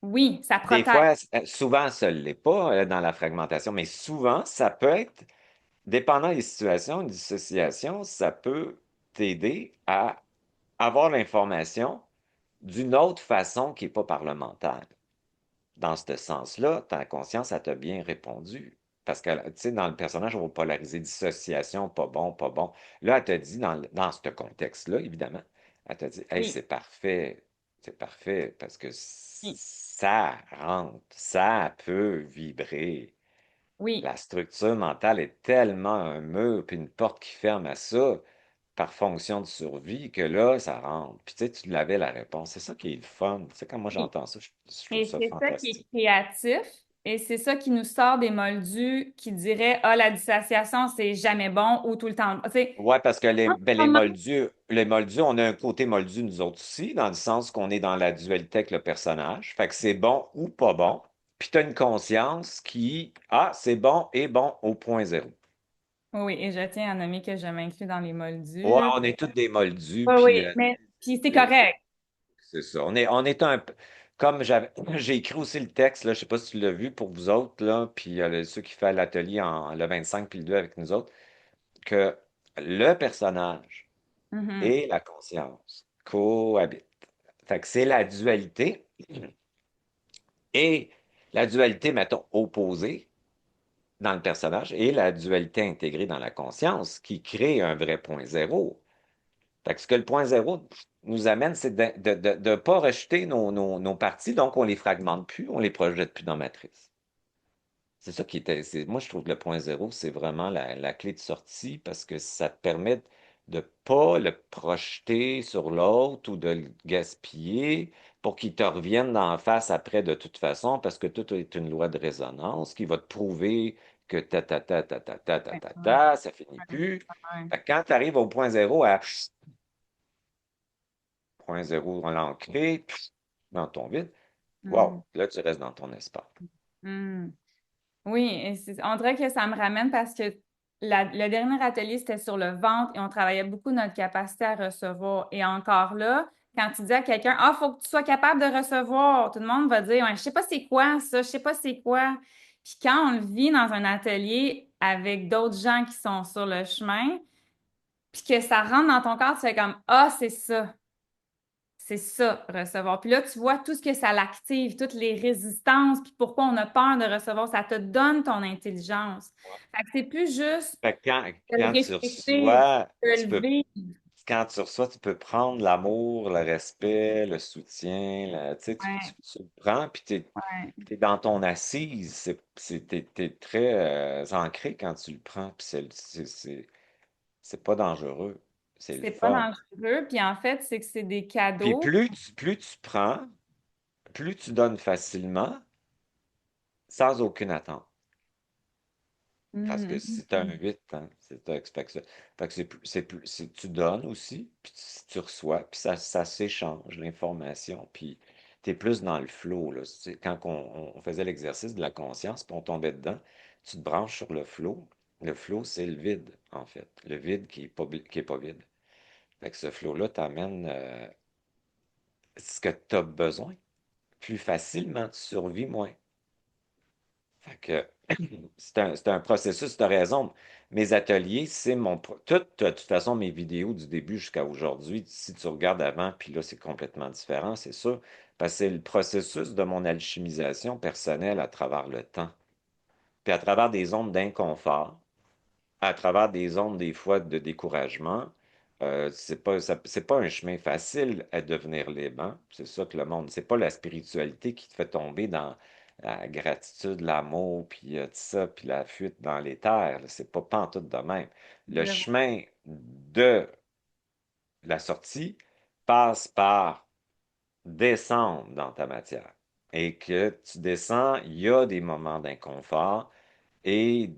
oui, ça Des protège. fois, souvent, ça ne l'est pas dans la fragmentation, mais souvent, ça peut être, dépendant des situations, une dissociation, ça peut t'aider à avoir l'information d'une autre façon qui n'est pas parlementaire. Dans ce sens-là, ta conscience, elle t'a bien répondu. Parce que, tu sais, dans le personnage, on va polariser dissociation, pas bon, pas bon. Là, elle t'a dit, dans ce contexte-là, évidemment, elle t'a dit, hey, Oui, c'est parfait, parce que oui, ça rentre, ça peut vibrer. oui. La structure mentale est tellement un mur, puis une porte qui ferme à ça par fonction de survie que là, ça rentre. Puis tu sais, tu l'avais la réponse. C'est ça qui est le fun. Tu sais, quand moi Oui. j'entends ça, je trouve Et ça c'est ça qui est fantastique. créatif et c'est ça qui nous sort des moldus qui diraient, ah, la dissociation, c'est jamais bon ou tout le temps. Tu sais, Ouais, parce que en ce moment, les moldus, on a un côté moldu nous autres aussi, dans le sens qu'on est dans la dualité avec le personnage. Fait que c'est bon ou pas bon. Puis tu as une conscience qui, ah, c'est bon et bon au point zéro. oui, oui, et je tiens à nommer que je m'inclus dans les moldus, Ouais, là. on est tous des moldus, Oui, puis oui, mais puis c'est c'est correct. c'est ça. On est un peu. Comme j'ai écrit aussi le texte, là, je sais pas si tu l'as vu pour vous autres, là, puis ceux qui font l'atelier le 25 puis le 2 avec nous autres, que le personnage Mhm. et la conscience cohabitent. Fait que c'est la dualité et la dualité, mettons, opposée dans le personnage et la dualité intégrée dans la conscience qui crée un vrai point zéro. Fait que ce que le point zéro nous amène, c'est de ne pas rejeter nos parties, donc on les fragmente plus, on les projette plus dans Matrice. C'est ça qui était. Moi, je trouve que le point zéro, c'est vraiment la clé de sortie parce que ça te permet de pas le projeter sur l'autre ou de le gaspiller pour qu'il te revienne d'en face après de toute façon parce que tout est une loi de résonance qui va te prouver que Ouais, ouais, ça finit ouais, plus. ouais. Fait que quand tu arrives au point zéro, à point zéro l'ancré dans ton vide, Mm, wow, là, tu restes dans ton espace. mm. Oui, et on dirait que ça me ramène parce que le dernier atelier, c'était sur le ventre et on travaillait beaucoup notre capacité à recevoir. Et encore là, quand tu dis à quelqu'un, ah, faut que tu sois capable de recevoir, tout le monde va dire, ouais, je sais pas c'est quoi ça, je sais pas c'est quoi. Puis quand on le vit dans un atelier avec d'autres gens qui sont sur le chemin, puis que ça rentre dans ton corps, tu fais comme, ah, c'est ça. C'est ça, recevoir. Puis là, tu vois tout ce que ça l'active, toutes les résistances, puis pourquoi on a peur de recevoir. Ça te donne ton intelligence. Fait que c'est plus juste Fait que de le quand tu respecter, reçois, de tu le peux vivre. quand tu reçois, tu peux prendre l'amour, le respect, le soutien, tu sais, Ouais, tu le prends, puis ouais. t'es dans ton assise, t'es très ancré quand tu le prends, puis c'est pas dangereux, c'est le C'est pas fun. dangereux. Puis en fait, c'est que c'est des Puis cadeaux. plus tu prends, plus tu donnes facilement, sans aucune attente. Parce que Mhm, si tu as un mhm. 8, hein, fait que tu donnes aussi, puis tu reçois, puis ça s'échange l'information, puis tu es plus dans le flow, là. Quand on faisait l'exercice de la conscience, puis on tombait dedans, tu te branches sur le flow. Le flow, c'est le vide, en fait. Le vide qui est pas vide. Fait que ce flow-là t'amène ce que tu as besoin. Plus facilement, tu survis moins. Fait que c'est un processus, tu as raison. Mes ateliers, c'est de toute façon, mes vidéos du début jusqu'à aujourd'hui, si tu regardes avant, puis là, c'est complètement différent, c'est sûr, parce que c'est le processus de mon alchimisation personnelle à travers le temps, puis à travers des ondes d'inconfort, à travers des ondes, des fois, de découragement. C'est pas un chemin facile à devenir libre, hein. C'est ça que le monde. C'est pas la spiritualité qui te fait tomber dans la gratitude, l'amour, puis tout ça, puis la fuite dans les terres, là. C'est pas pantoute de même. Le Je vois. chemin de la sortie passe par descendre dans ta matière. Et que tu descends, il y a des moments d'inconfort. Et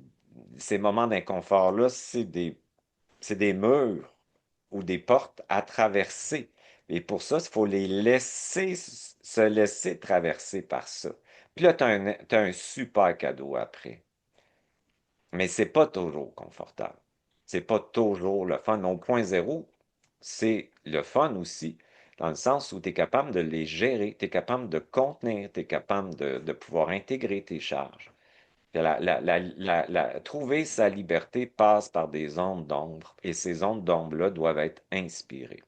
ces moments d'inconfort-là, c'est des murs ou des portes à traverser. Et pour ça, il faut les laisser, se laisser traverser par ça. Puis là, t'as un super cadeau après. Mais c'est pas toujours confortable. C'est pas toujours le fun. Mon point zéro, c'est le fun aussi, dans le sens où tu es capable de les gérer, tu es capable de contenir, tu es capable de pouvoir intégrer tes charges. Trouver sa liberté passe par des ondes d'ombre, et ces ondes d'ombre-là doivent être inspirées.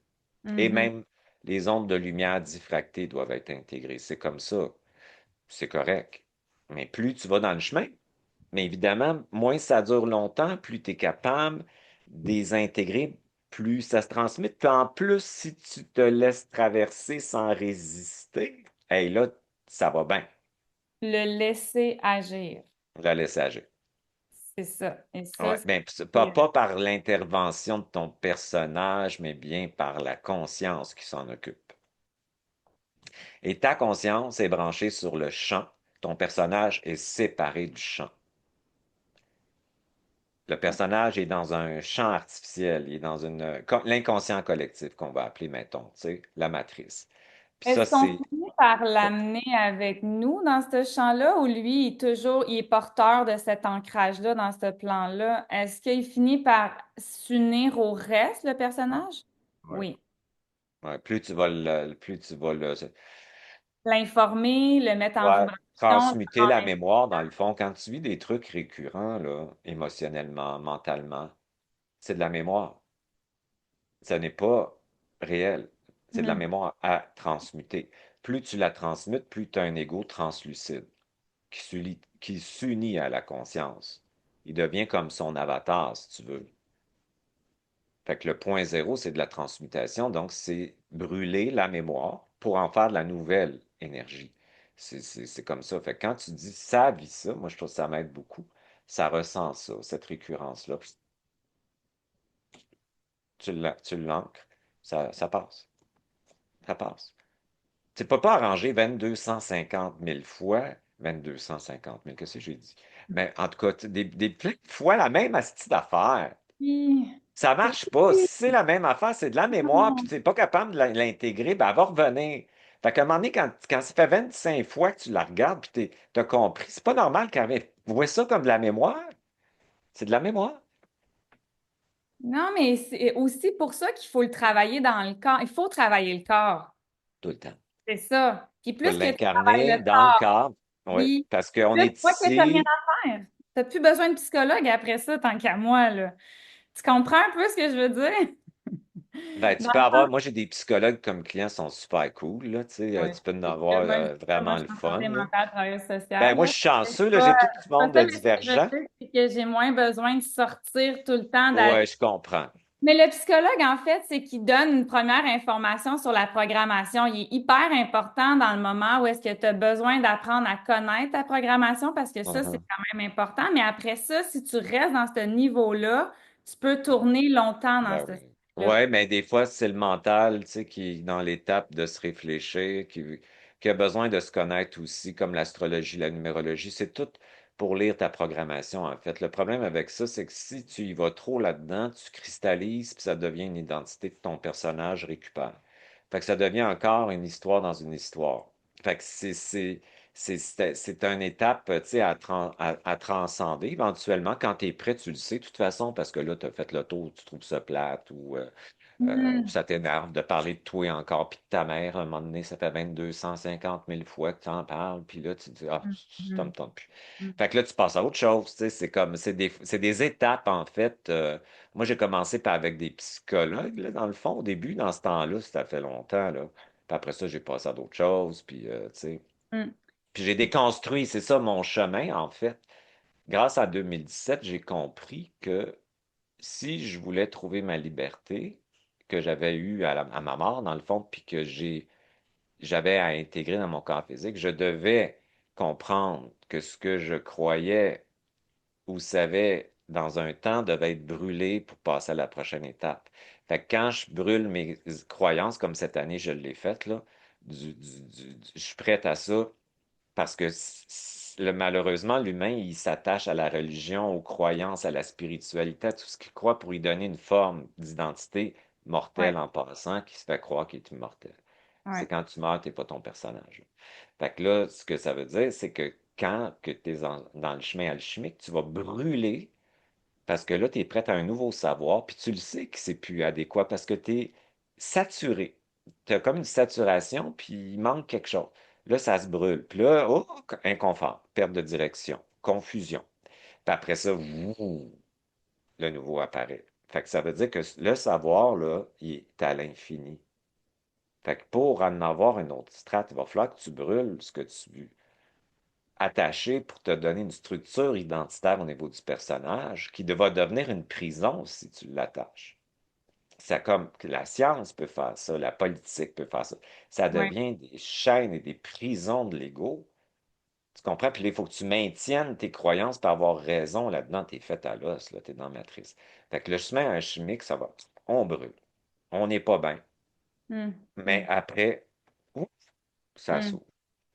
Et Mhm. même les ondes de lumière diffractées doivent être intégrées. C'est comme ça, c'est correct. Mais plus tu vas dans le chemin, mais évidemment, moins ça dure longtemps, plus tu es capable de les intégrer, plus ça se transmet. Puis en plus, si tu te laisses traverser sans résister, hey, là, ça va bien, Le laisser agir. la laisser agir. C'est ça. Et ça, Ouais, ben, c'est pas par l'intervention de ton personnage, mais bien par la conscience qui s'en occupe. Et ta conscience est branchée sur le champ. Ton personnage est séparé du champ. Le personnage est dans un champ artificiel, il est dans l'inconscient collectif qu'on va appeler, mettons, tu sais, la matrice. Puis ça, Est-ce qu'on c'est finit par l'amener avec nous dans ce champ-là ou lui, il est porteur de cet ancrage-là dans ce plan-là? Est-ce qu'il finit par s'unir au reste, le personnage? ouais. Oui. Ouais, plus tu vas le, L'informer, le mettre en ouais, vibration, transmuter la mémoire, dans le fond, quand tu vis des trucs récurrents, là, émotionnellement, mentalement, c'est de la mémoire. Ce n'est pas réel. C'est de la Mhm. mémoire à transmuter. Plus tu la transmutes, plus tu as un ego translucide qui s'unit à la conscience. Il devient comme son avatar, si tu veux. Fait que le point zéro, c'est de la transmutation, donc c'est brûler la mémoire pour en faire de la nouvelle énergie. C'est comme ça. Fait que quand tu dis ça vit ça, moi je trouve que ça m'aide beaucoup. Ça ressent ça, cette récurrence-là. Tu l'ancres, ça passe. Ça passe. Tu peux pas arranger 2250 000 fois, 2250 000, qu'est-ce que j'ai dit? Mais en tout cas, plein de fois la même astuce d'affaires. Oui. Ça Oui. marche pas. Si c'est la même affaire, c'est de la mémoire, puis tu n'es pas capable de l'intégrer, ben elle va revenir. Fait qu'à un moment donné, quand ça fait 25 fois que tu la regardes, puis tu as compris, c'est pas normal qu'elle voit ça comme de la mémoire. C'est de la mémoire, Non, mais c'est aussi pour ça qu'il faut le travailler dans le corps. Il faut travailler le corps. tout le temps. C'est ça. Puis Tu vas plus que tu travailles l'incarner le dans le corps, cadre. Oui, oui, parce qu'on plus tu est vois que tu n'as rien ici. à faire. Tu n'as plus besoin de psychologue après ça, tant qu'à moi, là. Tu comprends un peu ce que je veux dire? Ben, tu Dans peux le avoir, sens, moi j'ai des psychologues comme clients qui sont super cool, là, tu sais, oui. tu peux en C'est avoir ça. Moi, vraiment je le suis en fun, santé là. mentale, travailleuse Ben, sociale, moi je là. suis C'est chanceux, là, pas, j'ai tout du c'est pas monde de ça, mais ce que je veux divergent. dire, c'est que j'ai moins besoin de sortir tout le temps, d'aller Ouais, je comprends. Mais le psychologue, en fait, c'est qu'il donne une première information sur la programmation. Il est hyper important dans le moment où est-ce que tu as besoin d'apprendre à connaître ta programmation parce que ça, c'est Mhm. quand même important. Mais après ça, si tu restes dans ce niveau-là, tu peux tourner longtemps dans Ben ce oui. style-là. Ouais, mais des fois, c'est le mental, tu sais, qui est dans l'étape de se réfléchir, qui a besoin de se connaître aussi, comme l'astrologie, la numérologie. C'est tout pour lire ta programmation, en fait. Le problème avec ça, c'est que si tu y vas trop là-dedans, tu cristallises, puis ça devient une identité que ton personnage récupère. Fait que ça devient encore une histoire dans une histoire. Fait que c'est une étape, tu sais, à transcender. Éventuellement, quand tu es prêt, tu le sais, de toute façon, parce que là, tu as fait le tour, tu trouves ça plate ou Hmm, ça t'énerve de parler de toi encore, puis de ta mère. À un moment donné, ça fait 250 000 fois que tu en parles, puis là, tu te dis, ah, hmm, ça hmm, me tente plus. hmm. Fait que là, tu passes à autre chose, tu sais, c'est des étapes, en fait. Moi, j'ai commencé avec des psychologues, là, dans le fond, au début, dans ce temps-là, ça fait longtemps, là. Puis après ça, j'ai passé à d'autres choses, puis, tu sais. Hmm. Puis j'ai déconstruit, c'est ça mon chemin, en fait. Grâce à 2017, j'ai compris que si je voulais trouver ma liberté, que j'avais eue à ma mort, dans le fond, puis que j'avais à intégrer dans mon corps physique, je devais comprendre que ce que je croyais ou savais dans un temps devait être brûlé pour passer à la prochaine étape. Fait que quand je brûle mes croyances, comme cette année je l'ai faite, là, je suis prête à ça parce que malheureusement, l'humain, il s'attache à la religion, aux croyances, à la spiritualité, à tout ce qu'il croit pour y donner une forme d'identité Ouais, mortelle en passant, qui se fait croire qu'il est immortel. C'est ouais, quand tu meurs, t'es pas ton personnage. Fait que là, ce que ça veut dire, c'est que quand que tu es dans le chemin alchimique, tu vas brûler parce que là, tu es prêt à un nouveau savoir, puis tu le sais que c'est plus adéquat parce que tu es saturé. Tu as comme une saturation, puis il manque quelque chose. Là, ça se brûle. Puis là, oh, inconfort, perte de direction, confusion. Puis après ça, le nouveau apparaît. Fait que ça veut dire que le savoir, là, il est à l'infini. Fait que pour en avoir une autre strate, il va falloir que tu brûles ce que tu attaché pour te donner une structure identitaire au niveau du personnage qui va devenir une prison si tu l'attaches. C'est comme que la science peut faire ça, la politique peut faire ça. Ça ouais. devient des chaînes et des prisons de l'ego. Tu comprends? Puis là, il faut que tu maintiennes tes croyances pour avoir raison là-dedans. T'es fait à l'os, là, t'es dans la matrice. Fait que le chemin alchimique, ça va. On brûle. On n'est pas bien. Hmm, Mais hmm, après, ouf, ça hmm, s'ouvre.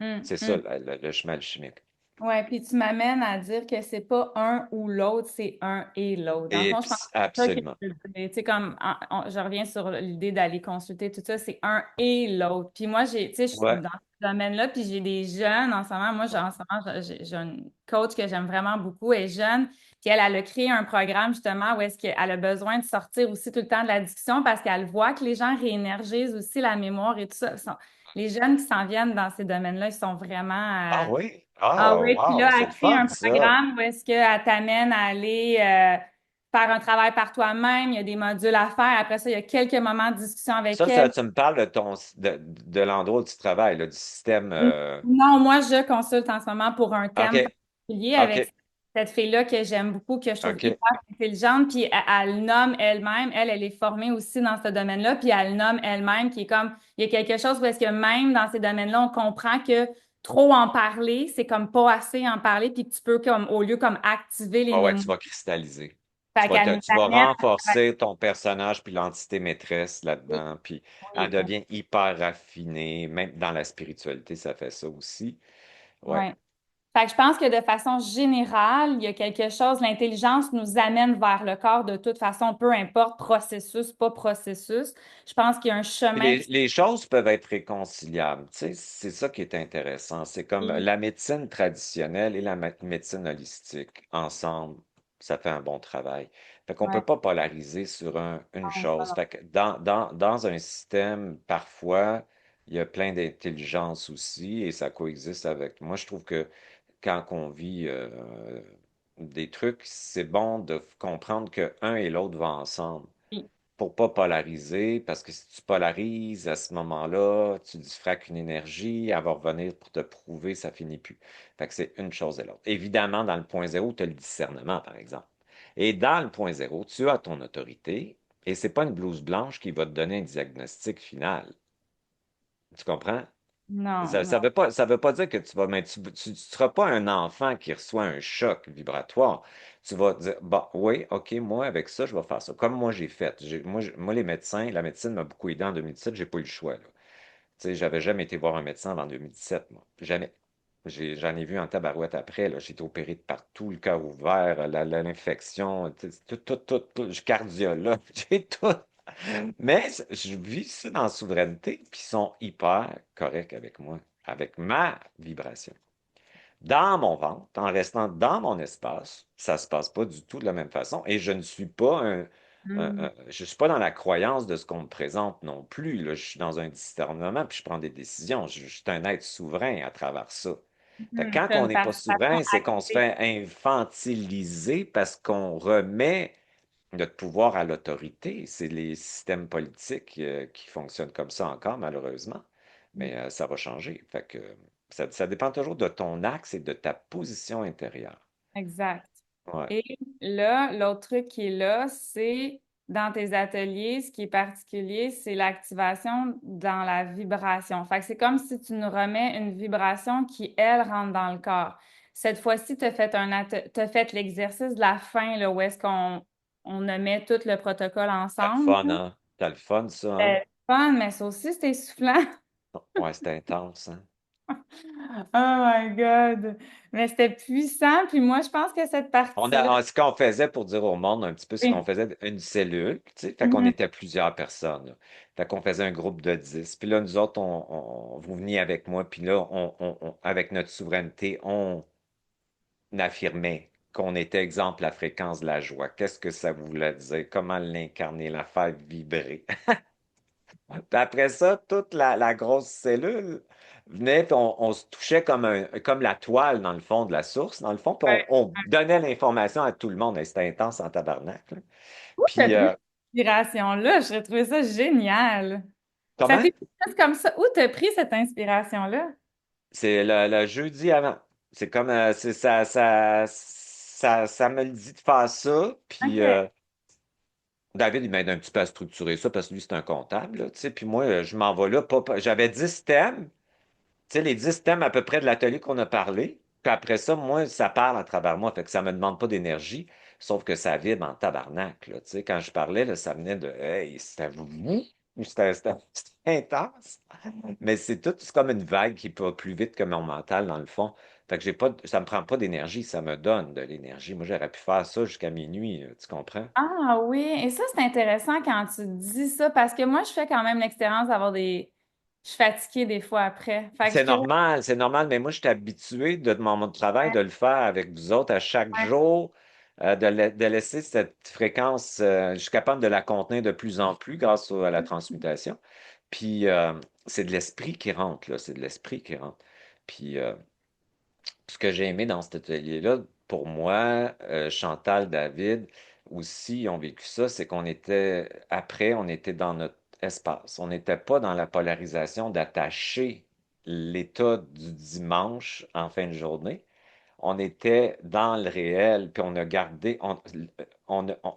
hmm, C'est ça, hmm. le chemin alchimique. Ouais, puis tu m'amènes à dire que c'est pas un ou l'autre, c'est un et l'autre. Dans le fond, je pense que c'est ça que Absolument. je veux dire. Tu sais, comme je reviens sur l'idée d'aller consulter tout ça, c'est un et l'autre. Puis moi, tu sais, je suis Ouais. dans ce domaine-là, puis j'ai des jeunes en ce moment. Moi, en ce moment, j'ai une coach que j'aime vraiment beaucoup, elle est jeune, puis elle a créé un programme justement où est-ce qu'elle a besoin de sortir aussi tout le temps de la discussion parce qu'elle voit que les gens réénergisent aussi la mémoire et tout ça. Les jeunes qui s'en viennent dans ces domaines-là, ils sont vraiment Ah oui? ah Ah, oui, puis wow, là, c'est elle le crée fun, un ça. programme où est-ce qu'elle t'amène à aller faire un travail par toi-même. Il y a des modules à faire. Après ça, il y a quelques moments de discussion avec Ça, elle. tu me parles de l'endroit où tu travailles, là, du système. Non, moi, je consulte en ce moment pour un OK, thème particulier OK, avec cette fille-là que j'aime beaucoup, que je trouve OK. hyper intelligente. Puis elle nomme elle-même, elle est formée aussi dans ce domaine-là. Puis elle nomme elle-même qui est comme, il y a quelque chose parce que même dans ces domaines-là, on comprend que trop en parler, c'est comme pas assez en parler. Puis que tu peux comme, au lieu comme activer les Ah ouais, mémoires. tu vas cristalliser. Fait qu'elle nous Tu vas amène renforcer ton personnage puis l'entité maîtresse oui, là-dedans, puis elle oui, devient hyper raffinée. Même dans la spiritualité, ça fait ça aussi. Ouais. oui. Fait que je pense que de façon générale, il y a quelque chose, l'intelligence nous amène vers le corps de toute façon, peu importe processus, pas processus. Je pense qu'il y a un Puis chemin les choses peuvent être réconciliables. Tu sais, c'est ça qui est intéressant. C'est comme qui... la médecine traditionnelle et la médecine holistique. Ensemble, ça fait un bon travail. Fait qu'on Ouais, peut pas polariser sur une non, ça chose. va. Fait que dans un système, parfois, il y a plein d'intelligence aussi et ça coexiste avec. Moi, je trouve que quand on vit des trucs, c'est bon de comprendre que un et l'autre vont ensemble Oui, pour pas polariser, parce que si tu polarises, à ce moment-là, tu diffraques une énergie, elle va revenir pour te prouver, ça finit plus. Fait que c'est une chose et l'autre. Évidemment, dans le point zéro, tu as le discernement, par exemple. Et dans le point zéro, tu as ton autorité Et c'est pas une blouse blanche qui va te donner un diagnostic final. Tu comprends? Non, non. Ça veut pas dire que tu vas, mais tu seras pas un enfant qui reçoit un choc vibratoire. Tu vas te dire, bon, oui, OK, moi, avec ça, je vais faire ça. Comme moi, j'ai fait. Moi, les médecins, la médecine m'a beaucoup aidé en 2017, j'ai pas eu le choix, là. Tu sais, j'avais jamais été voir un médecin avant 2017, moi. Jamais. J'en ai vu en tabarouette après, là. J'ai été opéré de partout, le cœur ouvert, l'infection, tout. Je suis cardiologue, j'ai tout. Mais je vis ça dans la souveraineté, puis ils sont hyper corrects avec moi, avec ma vibration. Dans mon ventre, en restant dans mon espace, ça se passe pas du tout de la même façon. Et je ne suis pas Hmm. je suis pas dans la croyance de ce qu'on me présente non plus. Là. Je suis dans un discernement, puis je prends des décisions. Je suis un être souverain à travers ça. Fait que Mhm. quand T'as on une n'est pas participation souverain, c'est qu'on se active. fait infantiliser parce qu'on remet notre pouvoir à l'autorité. C'est les systèmes politiques qui fonctionnent comme ça encore, malheureusement. Mais ça va changer. Fait que ça dépend toujours de ton axe et de ta position intérieure. Exact. Ouais. Et là, l'autre truc qui est là, c'est dans tes ateliers, ce qui est particulier, c'est l'activation dans la vibration. Fait que c'est comme si tu nous remets une vibration qui, elle, rentre dans le corps. Cette fois-ci, tu as fait t'as fait l'exercice de la fin, là, où est-ce qu'on met tout le protocole T'as le ensemble. fun, hein? T'as le fun, ça, hein? C'était fun, mais ça aussi, c'était essoufflant. Ouais, c'était intense, hein? Oh my God! Mais c'était puissant, puis moi, je pense que cette partie-là, Ce qu'on faisait pour dire au monde un petit peu, c'est qu'on oui. faisait une cellule, tu sais, fait qu'on Mhm. était plusieurs personnes, là. Fait qu'on faisait un groupe de 10. Puis là, nous autres, vous veniez avec moi, puis là, avec notre souveraineté, on affirmait qu'on était, exemple, la fréquence de la joie. Qu'est-ce que ça voulait dire? Comment l'incarner, la faire vibrer? Puis après ça, toute la grosse cellule venait, puis on se touchait comme la toile, dans le fond, de la source, dans le fond, puis Ouais. on donnait l'information à tout le monde. Et c'était intense en tabarnak, là. Où t'as Puis, pris cette inspiration-là? J'ai trouvé ça génial. Ça comment? t'est juste comme ça. Où t'as pris cette inspiration-là? C'est le jeudi avant. C'est comme, ça me le dit de faire ça, puis OK. David, il m'aide un petit peu à structurer ça, parce que lui, c'est un comptable, là, tu sais, puis moi, je m'en vais là, j'avais 10 thèmes. Tu sais, les 10 thèmes à peu près de l'atelier qu'on a parlé. Puis après ça, moi, ça parle à travers moi. Fait que ça me demande pas d'énergie, sauf que ça vibre en tabarnak. Là. Tu sais, quand je parlais, là, ça venait de Hey, c'était vous. C'était intense. Mais c'est comme une vague qui va plus vite que mon mental, dans le fond. Fait que ça me prend pas d'énergie, ça me donne de l'énergie. Moi, j'aurais pu faire ça jusqu'à minuit, là, tu comprends? Ah oui, et ça, c'est intéressant quand tu dis ça, parce que moi, je fais quand même l'expérience d'avoir des... Je suis fatiguée des fois après. Fait que C'est normal, mais moi, je suis habitué de mon travail ouais, de le faire avec vous autres à chaque ouais. jour, de laisser cette fréquence, je suis capable de la contenir de plus en plus grâce à la transmutation. Puis, c'est de l'esprit qui rentre, là, c'est de l'esprit qui rentre. Puis, ce que j'ai aimé dans cet atelier-là, pour moi, Chantal, David aussi ont vécu ça, c'est après, on était dans notre espace. On n'était pas dans la polarisation d'attacher l'état du dimanche en fin de journée. On était dans le réel, puis on a gardé,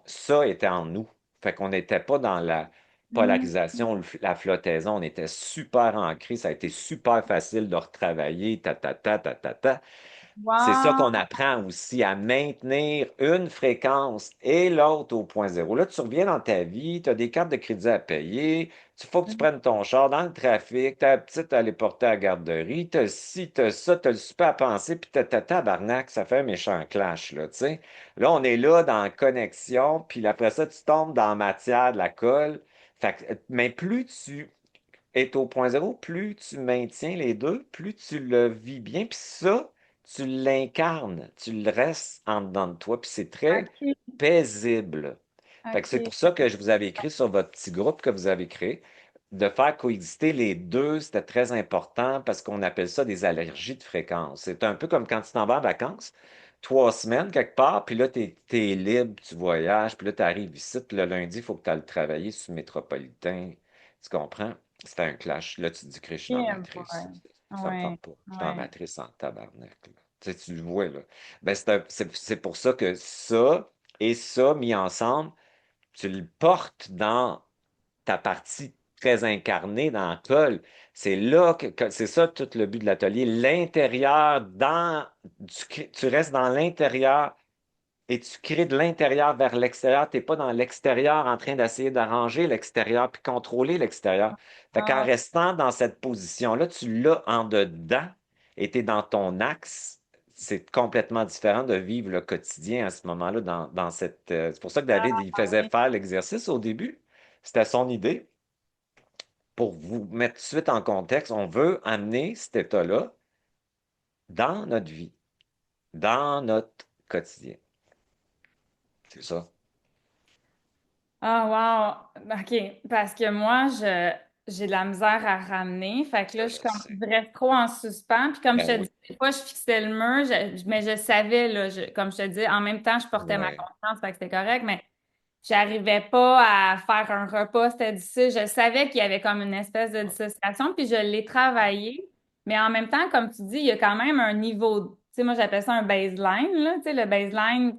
ça était en nous. Fait qu'on n'était pas dans la Mhm. polarisation, la flottaison, on était super ancré, ça a été super facile de retravailler, ta. C'est ça Wow! qu'on apprend aussi, à maintenir une fréquence et l'autre au point zéro. Là, tu reviens dans ta vie, tu as des cartes de crédit à payer, il faut que tu prennes ton char dans le trafic, ta petite à aller porter à la garderie, t'as ci, t'as ça, t'as le super à penser, puis t'as tabarnak, ça fait un méchant clash, là, tu sais. Là, on est là dans la connexion, puis après ça, tu tombes dans la matière de la colle. Mais plus tu es au point zéro, plus tu maintiens les deux, plus tu le vis bien, puis ça, tu l'incarnes, tu le restes en dedans de toi, puis c'est très OK, paisible. Fait que c'est OK. pour ça que je vous avais écrit sur votre petit groupe que vous avez créé, de faire coexister les deux, c'était très important parce qu'on appelle ça des allergies de fréquence. C'est un peu comme quand tu t'en vas en vacances, 3 semaines quelque part, puis là, t'es libre, tu voyages, puis là, tu arrives ici, puis le lundi, il faut que tu ailles travailler sur le métropolitain. Tu comprends? C'était un clash. Là, tu te dis que je suis dans la Yeah, matrice. boy. Ça me Ouais, tente pas. Je suis dans la ouais. matrice en tabarnak, là. Tu sais, tu le vois, là. Ben, c'est pour ça que ça et ça mis ensemble, tu le portes dans ta partie très incarnée dans le col. C'est là c'est ça tout le but de l'atelier. L'intérieur, tu restes dans l'intérieur et tu crées de l'intérieur vers l'extérieur. Tu n'es pas dans l'extérieur en train d'essayer d'arranger l'extérieur puis contrôler l'extérieur. Fait qu'en Ah, restant dans cette position-là, tu l'as en dedans et tu es dans ton axe. C'est complètement différent de vivre le quotidien à ce moment-là dans cette. C'est pour ça que David, il faisait ouais. faire l'exercice au début. C'était son idée. Pour vous mettre tout de suite en contexte, on veut amener cet état-là dans notre vie, dans notre quotidien. C'est ça. Ah, wow. OK. Parce que moi, j'ai de la misère à ramener. Fait que là, Je je sais. reste trop en suspens. Puis comme je Ben te oui. dis, des fois, je fixais le mur, mais je savais, là, comme je te dis, en même temps, je portais ma Ouais. conscience, fait que c'était correct, mais j'arrivais pas à faire un repas, c'était difficile. Je savais qu'il y avait comme une espèce de dissociation, puis je l'ai travaillé. Mais en même temps, comme tu dis, il y a quand même un niveau, tu sais, moi, j'appelle ça un baseline, là. Tu sais, le baseline,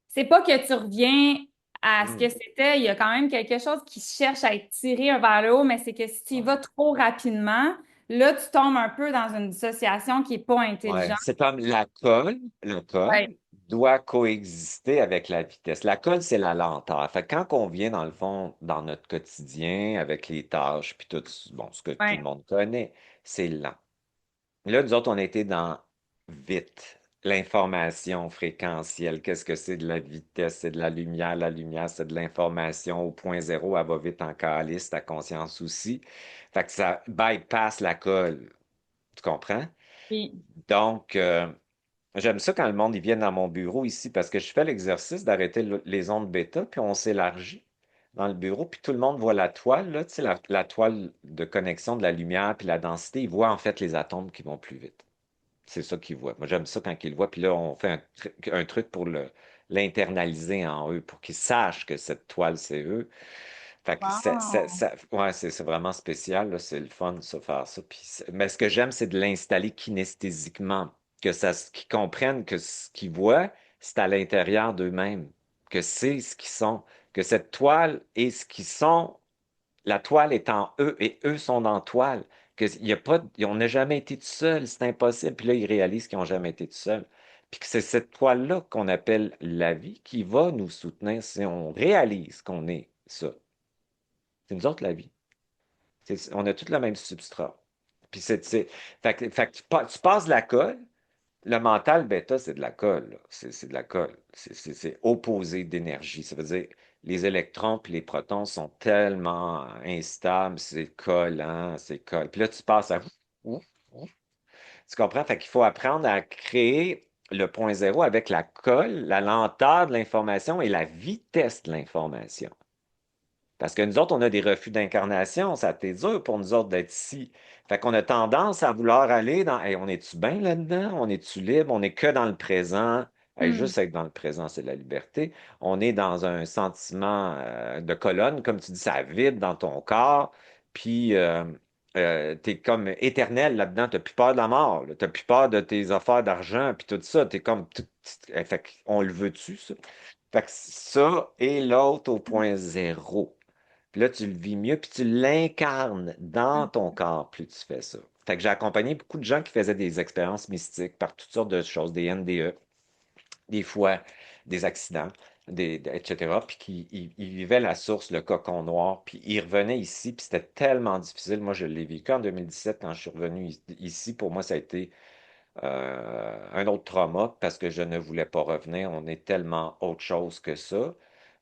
c'est pas que tu reviens à ce que Hmm. c'était, il y a quand même quelque chose qui cherche à être tiré vers le haut, mais c'est que si tu y Ouais. vas trop rapidement, là, tu tombes un peu dans une dissociation qui est pas Ouais. intelligente. C'est comme la colle. La colle Ouais, doit coexister avec la vitesse. La colle, c'est la lenteur. Fait que quand on vient, dans le fond, dans notre quotidien, avec les tâches, puis tout, bon, ce que tout le ouais, monde connaît, c'est lent. Là, nous autres, on était dans vite. L'information fréquentielle, qu'est-ce que c'est de la vitesse? C'est de la lumière. La lumière, c'est de l'information au point zéro. Elle va vite en calice, ta conscience aussi. Fait que ça bypass la colle. Tu comprends? puis, Donc, j'aime ça quand le monde il vient dans mon bureau ici parce que je fais l'exercice d'arrêter les ondes bêta, puis on s'élargit dans le bureau, puis tout le monde voit la toile, là, tu sais, la toile de connexion de la lumière puis la densité. Ils voient en fait les atomes qui vont plus vite. C'est ça qu'ils voient. Moi, j'aime ça quand ils le voient. Puis là, on fait un truc pour l'internaliser en eux, pour qu'ils sachent que cette toile, c'est eux. Fait que wow. ouais, c'est vraiment spécial, là. C'est le fun, ça, faire ça. Puis, mais ce que j'aime, c'est de l'installer kinesthésiquement, qu'ils comprennent que ce qu'ils voient, c'est à l'intérieur d'eux-mêmes, que c'est ce qu'ils sont, que cette toile est ce qu'ils sont, la toile est en eux et eux sont dans la toile. Que il y a pas, on n'a jamais été tout seul, c'est impossible. Puis là, ils réalisent qu'ils n'ont jamais été tout seuls. Puis que c'est cette toile-là qu'on appelle la vie qui va nous soutenir si on réalise qu'on est ça. C'est nous autres la vie. On a tous le même substrat. Puis fait que tu passes de la colle. Le mental bêta, c'est de la colle, là. C'est de la colle. C'est opposé d'énergie. Ça veut dire les électrons puis les protons sont tellement instables, c'est collant, c'est colle. Puis là, tu passes à. Ouf, ouf. Tu comprends? Fait qu'il faut apprendre à créer le point zéro avec la colle, la lenteur de l'information et la vitesse de l'information. Parce que nous autres, on a des refus d'incarnation. Ça a été dur pour nous autres d'être ici. Fait qu'on a tendance à vouloir aller dans hey, on est-tu bien là-dedans? On est-tu libre? On n'est que dans le présent. Hey, Hmm. juste être dans le présent, c'est de la liberté. On est dans un sentiment de colonne, comme tu dis, ça vibre dans ton corps. Puis t'es comme éternel là-dedans. T'as plus peur de la mort. T'as plus peur de tes affaires d'argent, puis tout ça. T'es comme. Fait qu'on le veut-tu, ça? Fait que ça et l'autre au point zéro. Puis là, tu le vis mieux, puis tu l'incarnes dans ton corps, plus tu fais ça. Fait que j'ai accompagné beaucoup de gens qui faisaient des expériences mystiques par toutes sortes de choses, des NDE, des fois des accidents, etc. Puis ils vivaient la source, le cocon noir, puis ils revenaient ici, puis c'était tellement difficile. Moi, je l'ai vécu en 2017 quand je suis revenu ici. Pour moi, ça a été un autre trauma parce que je ne voulais pas revenir. On est tellement autre chose que ça.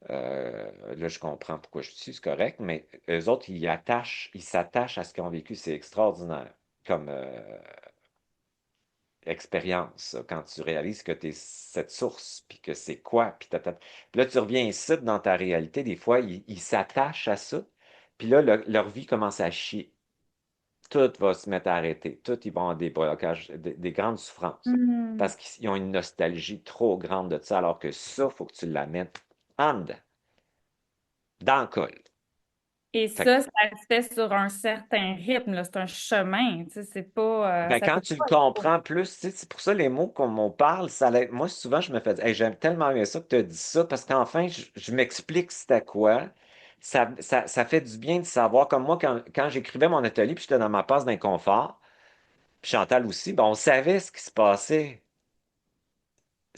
Là, je comprends pourquoi je suis, c'est correct, mais eux autres, ils s'attachent à ce qu'ils ont vécu. C'est extraordinaire comme expérience, ça, quand tu réalises que tu es cette source, puis que c'est quoi, puis puis là, tu reviens ici dans ta réalité, des fois, ils s'attachent à ça, puis là, leur vie commence à chier. Tout va se mettre à arrêter. Tout, ils vont avoir des blocages, des grandes souffrances. Hmm. Parce qu'ils ont une nostalgie trop grande de ça, alors que ça, il faut que tu la mettes en dedans, dans le col. Et Fait ça se fait sur un certain rythme, là. C'est un chemin, tu sais, c'est pas, ben, ça quand peut tu le pas être. comprends plus, tu sais, c'est pour ça les mots qu'on on parle, moi souvent je me fais dire, hey, j'aime tellement aimé ça que tu as dit ça, parce qu'enfin je m'explique c'était quoi. Ça fait du bien de savoir, comme moi quand j'écrivais mon atelier, puis j'étais dans ma passe d'inconfort, puis Chantal aussi, ben, on savait ce qui se passait.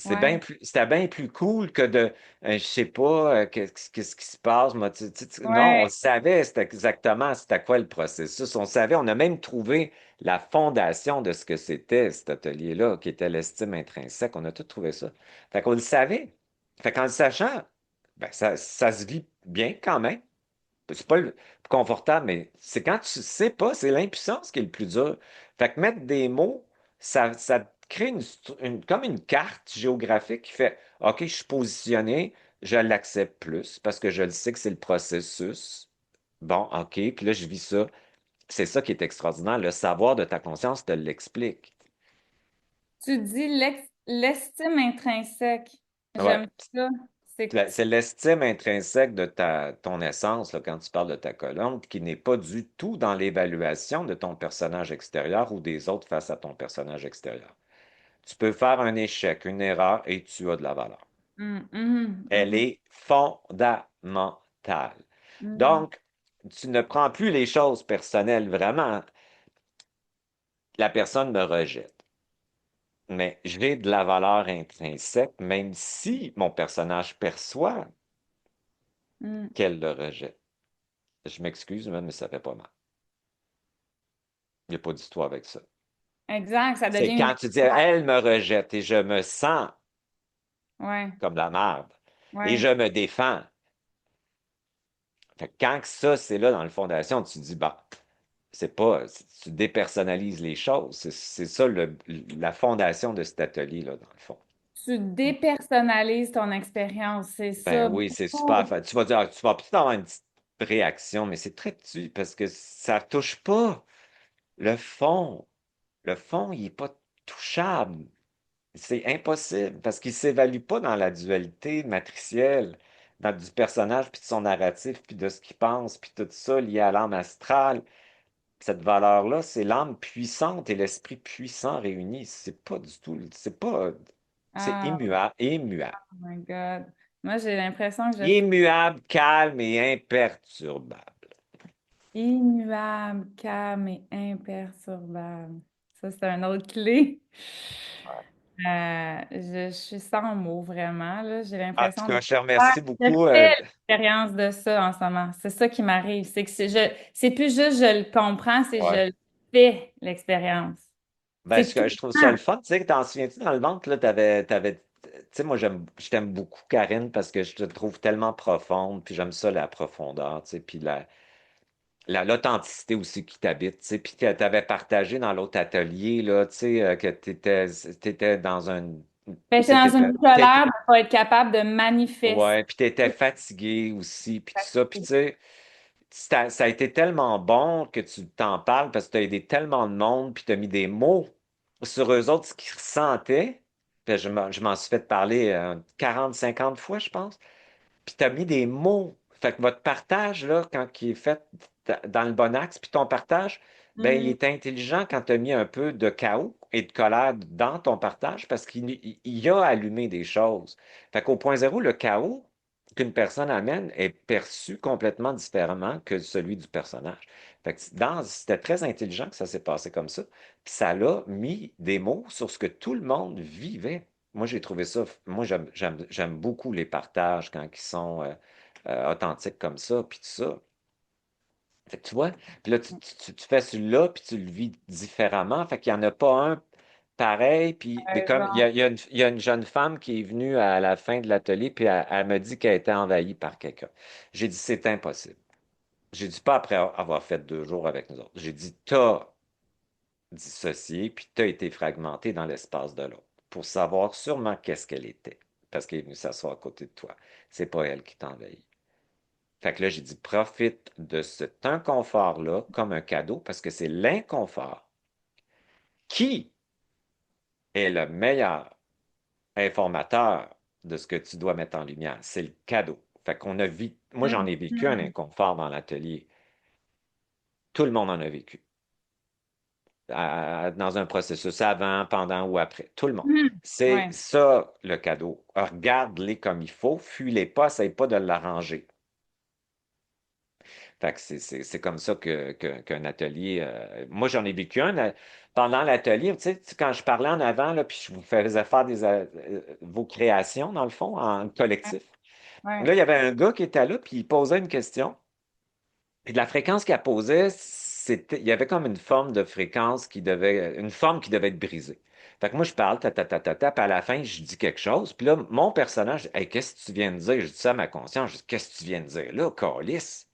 Ouais, C'était bien plus cool que je sais pas, qu'est-ce qui se passe, moi, non, on ouais. savait c'était exactement c'était quoi le processus. On savait, on a même trouvé la fondation de ce que c'était cet atelier-là, qui était l'estime intrinsèque. On a tout trouvé ça. Fait qu'on le savait. Fait qu'en le sachant, ben, ça se vit bien quand même. C'est pas le plus confortable, mais c'est quand tu sais pas, c'est l'impuissance qui est le plus dur. Fait que mettre des mots, ça te crée comme une carte géographique qui fait OK, je suis positionné, je l'accepte plus parce que je le sais que c'est le processus. Bon, OK, puis là, je vis ça. C'est ça qui est extraordinaire. Le savoir de ta conscience te l'explique. Tu dis l'estime intrinsèque. Ouais. J'aime ça. C'est C'est l'estime intrinsèque de ton essence, là, quand tu parles de ta colonne, qui n'est pas du tout dans l'évaluation de ton personnage extérieur ou des autres face à ton personnage extérieur. Tu peux faire un échec, une erreur et tu as de la valeur. Elle mhm, est fondamentale. mhm. Donc, tu ne prends plus les choses personnelles vraiment. La personne me rejette. Mais j'ai de la valeur intrinsèque, même si mon personnage perçoit Mm. qu'elle le rejette. Je m'excuse, mais ça fait pas mal. Il n'y a pas d'histoire avec ça. Exact, ça devient C'est une quand tu dis histoire. elle me rejette et je me sens Ouais, comme la merde et ouais. je me défends. Fait que quand que ça, c'est là dans le fondation, tu dis, bah, c'est pas, tu dépersonnalises les choses. C'est ça la fondation de cet atelier-là, dans le fond. Tu dépersonnalises ton expérience, c'est Ben ça. oui, c'est super. Beaucoup. Tu vas dire, tu vas peut-être avoir une petite réaction, mais c'est très petit parce que ça touche pas le fond. Le fond, il n'est pas touchable. C'est impossible parce qu'il ne s'évalue pas dans la dualité matricielle du personnage, puis de son narratif, puis de ce qu'il pense, puis tout ça lié à l'âme astrale. Cette valeur-là, c'est l'âme puissante et l'esprit puissant réunis. C'est pas du tout, c'est pas, c'est Ah, immuable, immuable. oh my God. Moi, j'ai l'impression que je suis Immuable, calme et imperturbable. immuable, calme et imperturbable. Ça, c'est un autre clé. Je suis sans mots, vraiment, là. J'ai En tout l'impression de cas, je te faire, remercie je beaucoup. fais l'expérience de ça en ce moment. C'est ça qui m'arrive. C'est que c'est plus juste je le comprends, c'est Ouais. je le fais l'expérience. Ben, C'est tout je trouve le ça temps. le fun. Tu sais, t'en souviens-tu dans le ventre, là, tu sais, moi, je t'aime beaucoup, Karine, parce que je te trouve tellement profonde, puis j'aime ça, la profondeur, tu sais, puis l'authenticité aussi qui t'habite, tu sais, puis que t'avais partagé dans l'autre atelier, là, tu sais, que t'étais dans un, tu Ben, c'est sais, dans une colère de ne pas être capable de manifester. ouais, puis t'étais fatigué aussi, puis tout ça, puis tu sais, ça a été tellement bon que tu t'en parles parce que tu as aidé tellement de monde, puis tu as mis des mots sur eux autres, ce qu'ils ressentaient. Puis je m'en suis fait parler 40, 50 fois, je pense. Puis tu as mis des mots. Fait que votre partage, là, quand il est fait dans le bon axe, puis ton partage, ben, il Mhm. est intelligent quand tu as mis un peu de chaos et de colère dans ton partage parce qu'il a allumé des choses. Fait qu'au point zéro, le chaos qu'une personne amène est perçu complètement différemment que celui du personnage. Fait que c'était très intelligent que ça s'est passé comme ça. Puis ça l'a mis des mots sur ce que tout le monde vivait. Moi, j'ai trouvé ça. Moi, j'aime beaucoup les partages quand ils sont authentiques comme ça, puis tout ça. Fait que tu vois, puis là, tu fais celui-là, puis tu le vis différemment. Fait qu'il n'y en a pas un pareil. Puis mais comme Raison. il y a une jeune femme qui est venue à la fin de l'atelier, puis elle me dit qu'elle était envahie par quelqu'un. J'ai dit, c'est impossible. J'ai dit, pas après avoir fait 2 jours avec nous autres. J'ai dit, t'as dissocié, puis t'as été fragmenté dans l'espace de l'autre pour savoir sûrement qu'est-ce qu'elle était, parce qu'elle est venue s'asseoir à côté de toi. C'est pas elle qui t'envahit. Fait que là, j'ai dit, profite de cet inconfort-là comme un cadeau, parce que c'est l'inconfort qui est le meilleur informateur de ce que tu dois mettre en lumière. C'est le cadeau. Fait qu'on a moi, j'en ai vécu un Mhm. inconfort dans l'atelier. Tout le monde en a vécu. Dans un processus avant, pendant ou après. Tout le monde. Mhm. C'est Ouais. ça le cadeau. Regarde-les comme il faut, fuis-les pas, essaye pas de l'arranger. Fait que c'est comme ça qu'un atelier. Moi, j'en ai vécu un pendant l'atelier. Quand je parlais en avant, là, puis je vous faisais faire vos créations, dans le fond, en collectif. Ouais. Là, il y avait un gars qui était là, puis il posait une question. Puis de la fréquence qu'elle posait, il y avait comme une forme qui devait être brisée. Fait que moi, je parle, puis à la fin, je dis quelque chose. Puis là, mon personnage, hey, qu'est-ce que tu viens de dire? Je dis ça à ma conscience. Je dis, qu'est-ce que tu viens de dire là, câlisse?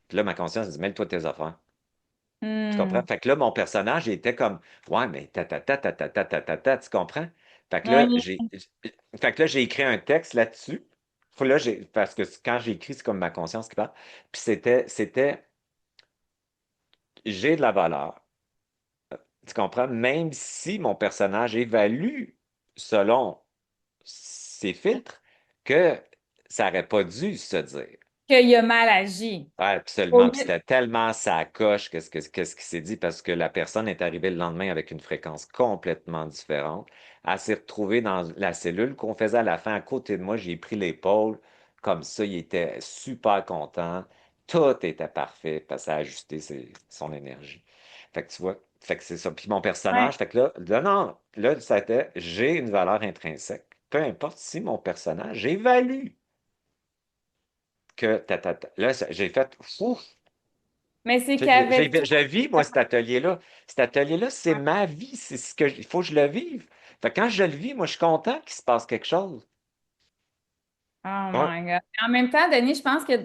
Puis là, ma conscience dit, mêle-toi de tes affaires. Tu comprends? Hmm. Fait que là, mon personnage il était comme, ouais, mais tu comprends? Fait que là, Oui. j'ai écrit un texte là-dessus. Parce que quand j'ai écrit, c'est comme ma conscience qui parle. Puis j'ai de la valeur. Tu comprends? Même si mon personnage évalue selon ses filtres que ça n'aurait pas dû se dire. Qu'il a mal agi. Ouais, Au absolument. Puis lieu- c'était tellement ça coche qu'est-ce qui s'est dit parce que la personne est arrivée le lendemain avec une fréquence complètement différente. Elle s'est retrouvée dans la cellule qu'on faisait à la fin à côté de moi. J'ai pris l'épaule. Comme ça, il était super content. Tout était parfait parce que ça a ajusté son énergie. Fait que tu vois, fait que c'est ça. Puis mon Ouais. personnage, fait que là, non, là, j'ai une valeur intrinsèque. Peu importe si mon personnage évalue que là, j'ai fait ouf. Mais c'est Tu sais, qu'avec toi, je vis, moi, cet atelier-là. Cet atelier-là, c'est ma vie. C'est ce que il faut que je le vive. Fait que quand je le vis, moi, je suis content qu'il se passe quelque chose. oh Ouais, my God. En même temps, Denis, je pense que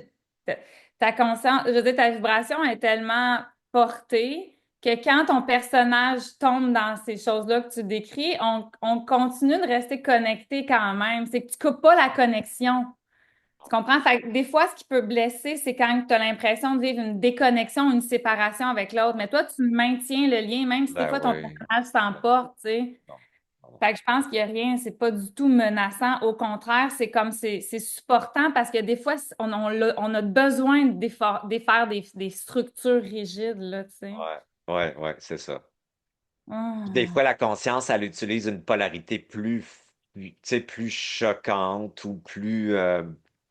ta ta conscience, je veux dire, ta vibration est tellement portée que quand ton personnage tombe dans ces choses-là que tu décris, on continue de rester connecté quand même. C'est que tu coupes pas la connexion. Tu comprends? Fait que des fois, ce qui peut blesser, c'est quand tu as l'impression de vivre une déconnexion, une séparation avec l'autre. Mais toi, tu maintiens le lien, même si des ben fois ton oui. personnage Ben oui. s'emporte, tu sais. Non, non. Fait que je pense qu'il n'y a rien, c'est pas du tout menaçant. Au contraire, c'est comme c'est supportant parce que des fois, on a besoin de défaire des structures rigides, là, tu sais. Ouais, ouais, ouais, c'est ça. Puis des Ah. fois, la conscience, elle utilise une polarité tu sais, plus choquante ou plus,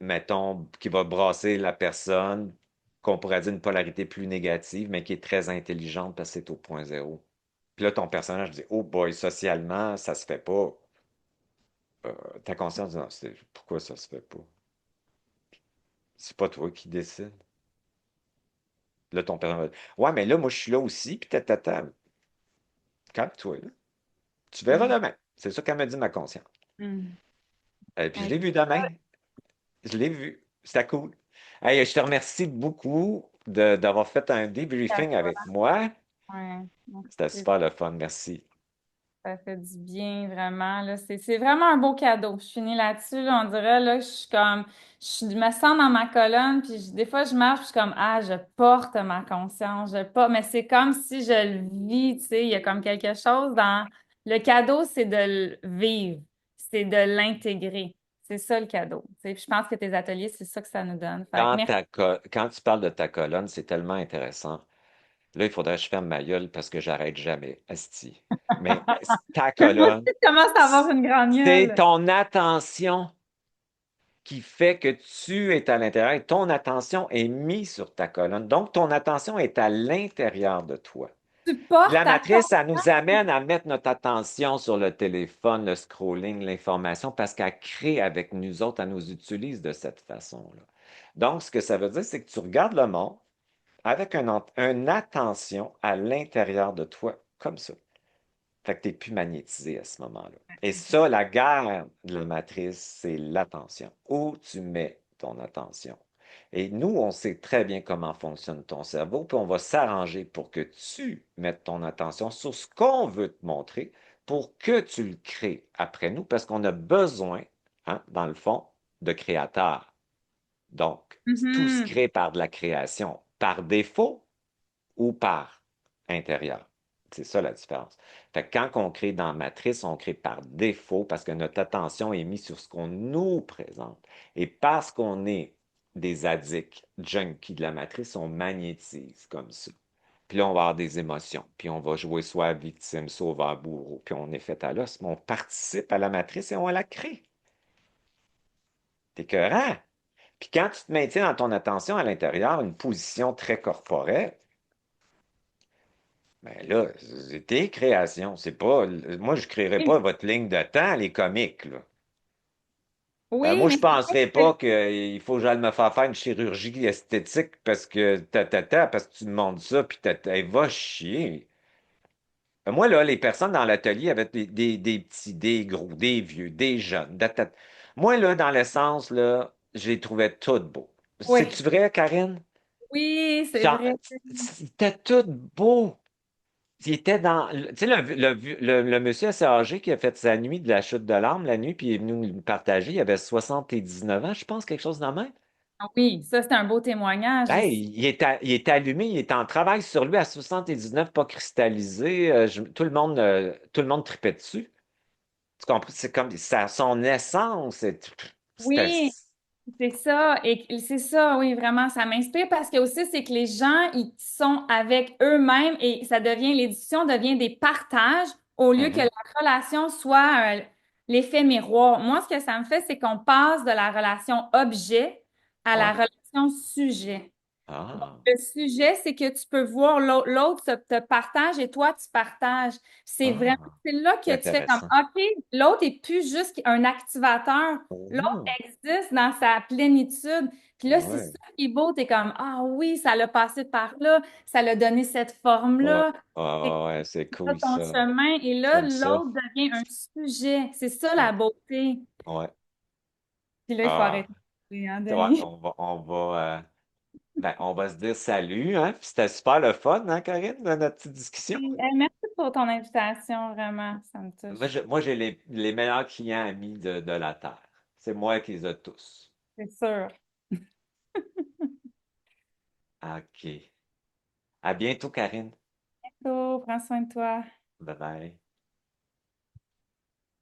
mettons, qui va brasser la personne, qu'on pourrait dire une polarité plus négative, mais qui est très intelligente parce que c'est au point zéro. Puis là, ton personnage dit, oh boy, socialement, ça se fait pas. Ta conscience dit, non, pourquoi ça se fait pas? C'est pas toi qui décides. Là, ton personnage va dire, ouais, mais là, moi, je suis là aussi, puis calme-toi, là. Tu verras Mm. demain. C'est ça qu'elle me dit, ma conscience. Mm. Puis je Ok. l'ai vu demain. Je l'ai vu. C'était cool. Hey, je te remercie beaucoup d'avoir fait un debriefing avec moi. Ouais. C'était Merci. super le fun. Merci. Ça fait du bien, vraiment. Là. C'est vraiment un beau cadeau. Je finis là-dessus. Là, on dirait là, je suis comme. Je me sens dans ma colonne, puis des fois, je marche, puis je suis comme Ah, je porte ma conscience. Je porte. Mais c'est comme si je le vis, tu sais. Il y a comme quelque chose dans. Le cadeau, c'est de le vivre. C'est de l'intégrer. C'est ça le cadeau. Tu sais. Puis je pense que tes ateliers, c'est ça que ça nous donne. Fait que merci. Quand tu parles de ta colonne, c'est tellement intéressant. Là, il faudrait que je ferme ma gueule parce que j'arrête jamais. Asti. Mais ta Moi colonne, aussi, je commence à avoir une grande c'est gueule. ton attention qui fait que tu es à l'intérieur et ton attention est mise sur ta colonne. Donc, ton attention est à l'intérieur de toi. Tu Puis portes la ta matrice, ça nous amène à mettre notre attention sur le téléphone, le scrolling, l'information, parce qu'elle crée avec nous autres, elle nous utilise de cette façon-là. Donc, ce que ça veut dire, c'est que tu regardes le monde avec une attention à l'intérieur de toi, comme ça. Fait que tu n'es plus magnétisé à ce moment-là. Et ça, la guerre de la matrice, c'est l'attention. Où tu mets ton attention. Et nous, on sait très bien comment fonctionne ton cerveau, puis on va s'arranger pour que tu mettes ton attention sur ce qu'on veut te montrer pour que tu le crées après nous, parce qu'on a besoin, hein, dans le fond, de créateurs. Donc, tout se Mhm. crée par de la création, par défaut ou par intérieur. C'est ça la différence. Fait que quand on crée dans Matrice, on crée par défaut parce que notre attention est mise sur ce qu'on nous présente. Et parce qu'on est des addicts, junkies de la Matrice, on magnétise comme ça. Puis là, on va avoir des émotions. Puis on va jouer soit victime, sauveur, bourreau. Puis on est fait à l'os, mais on participe à la Matrice et on la crée. T'es écœurant. Puis quand tu te maintiens dans ton attention à l'intérieur, une position très corporelle, ben là, c'est tes créations. C'est pas. Moi, je créerais pas Oui, votre ligne de temps, les comiques, là. oui, Moi, je mais penserais pas qu'il faut que j'aille me faire faire une chirurgie esthétique parce que parce que tu me montres ça, puis va chier. Moi, là, les personnes dans l'atelier avaient des petits, des gros, des vieux, des jeunes. Moi, là, dans l'essence, là, je les trouvais toutes beaux. oui, C'est-tu vrai, Karine? oui, c'est Genre, vrai. c'était tout beau. Il était dans. Tu sais, le monsieur assez âgé qui a fait sa nuit de la chute de larmes la nuit, puis il est venu nous partager. Il avait 79 ans, je pense, quelque chose de même. Ah oui, ça, c'est un beau témoignage Hey, aussi. il est allumé, il est en travail sur lui à 79, pas cristallisé. Tout le monde tripait dessus. Tu comprends? C'est comme ça, son essence. C'était. Oui, c'est ça. Et c'est ça, oui, vraiment, ça m'inspire parce que aussi, c'est que les gens, ils sont avec eux-mêmes et ça devient, l'édition devient des partages au lieu que la Mhm. relation soit l'effet miroir. Moi, ce que ça me fait, c'est qu'on passe de la relation objet à la Ouais. relation sujet. Ah, Le sujet, c'est que tu peux voir l'autre te partage et toi, tu partages. C'est vraiment, ah, c'est là c'est que tu fais comme, intéressant. OK, l'autre est plus juste un activateur. L'autre Mhm. existe dans sa plénitude. Puis là, c'est ça Ouais. qui est beau. T'es comme, ah oui, ça l'a passé par là, ça l'a donné cette Ouais. forme-là. Ouais, C'est ouais, ouais, c'est ça cool ton ça. chemin. Et là, J'aime ça. l'autre devient un sujet. C'est ça Ouais. la beauté. Ouais. Puis là, il faut Ah. arrêter, hein, Ouais, Denis. on va se dire salut, hein? Puis c'était super le fun, hein, Karine, de notre petite discussion. Merci pour ton invitation, vraiment, ça me touche. Moi, j'ai les meilleurs clients amis de la Terre. C'est moi qui les ai tous. C'est sûr. OK. À bientôt, Karine. Bientôt, prends soin de toi. Bye bye.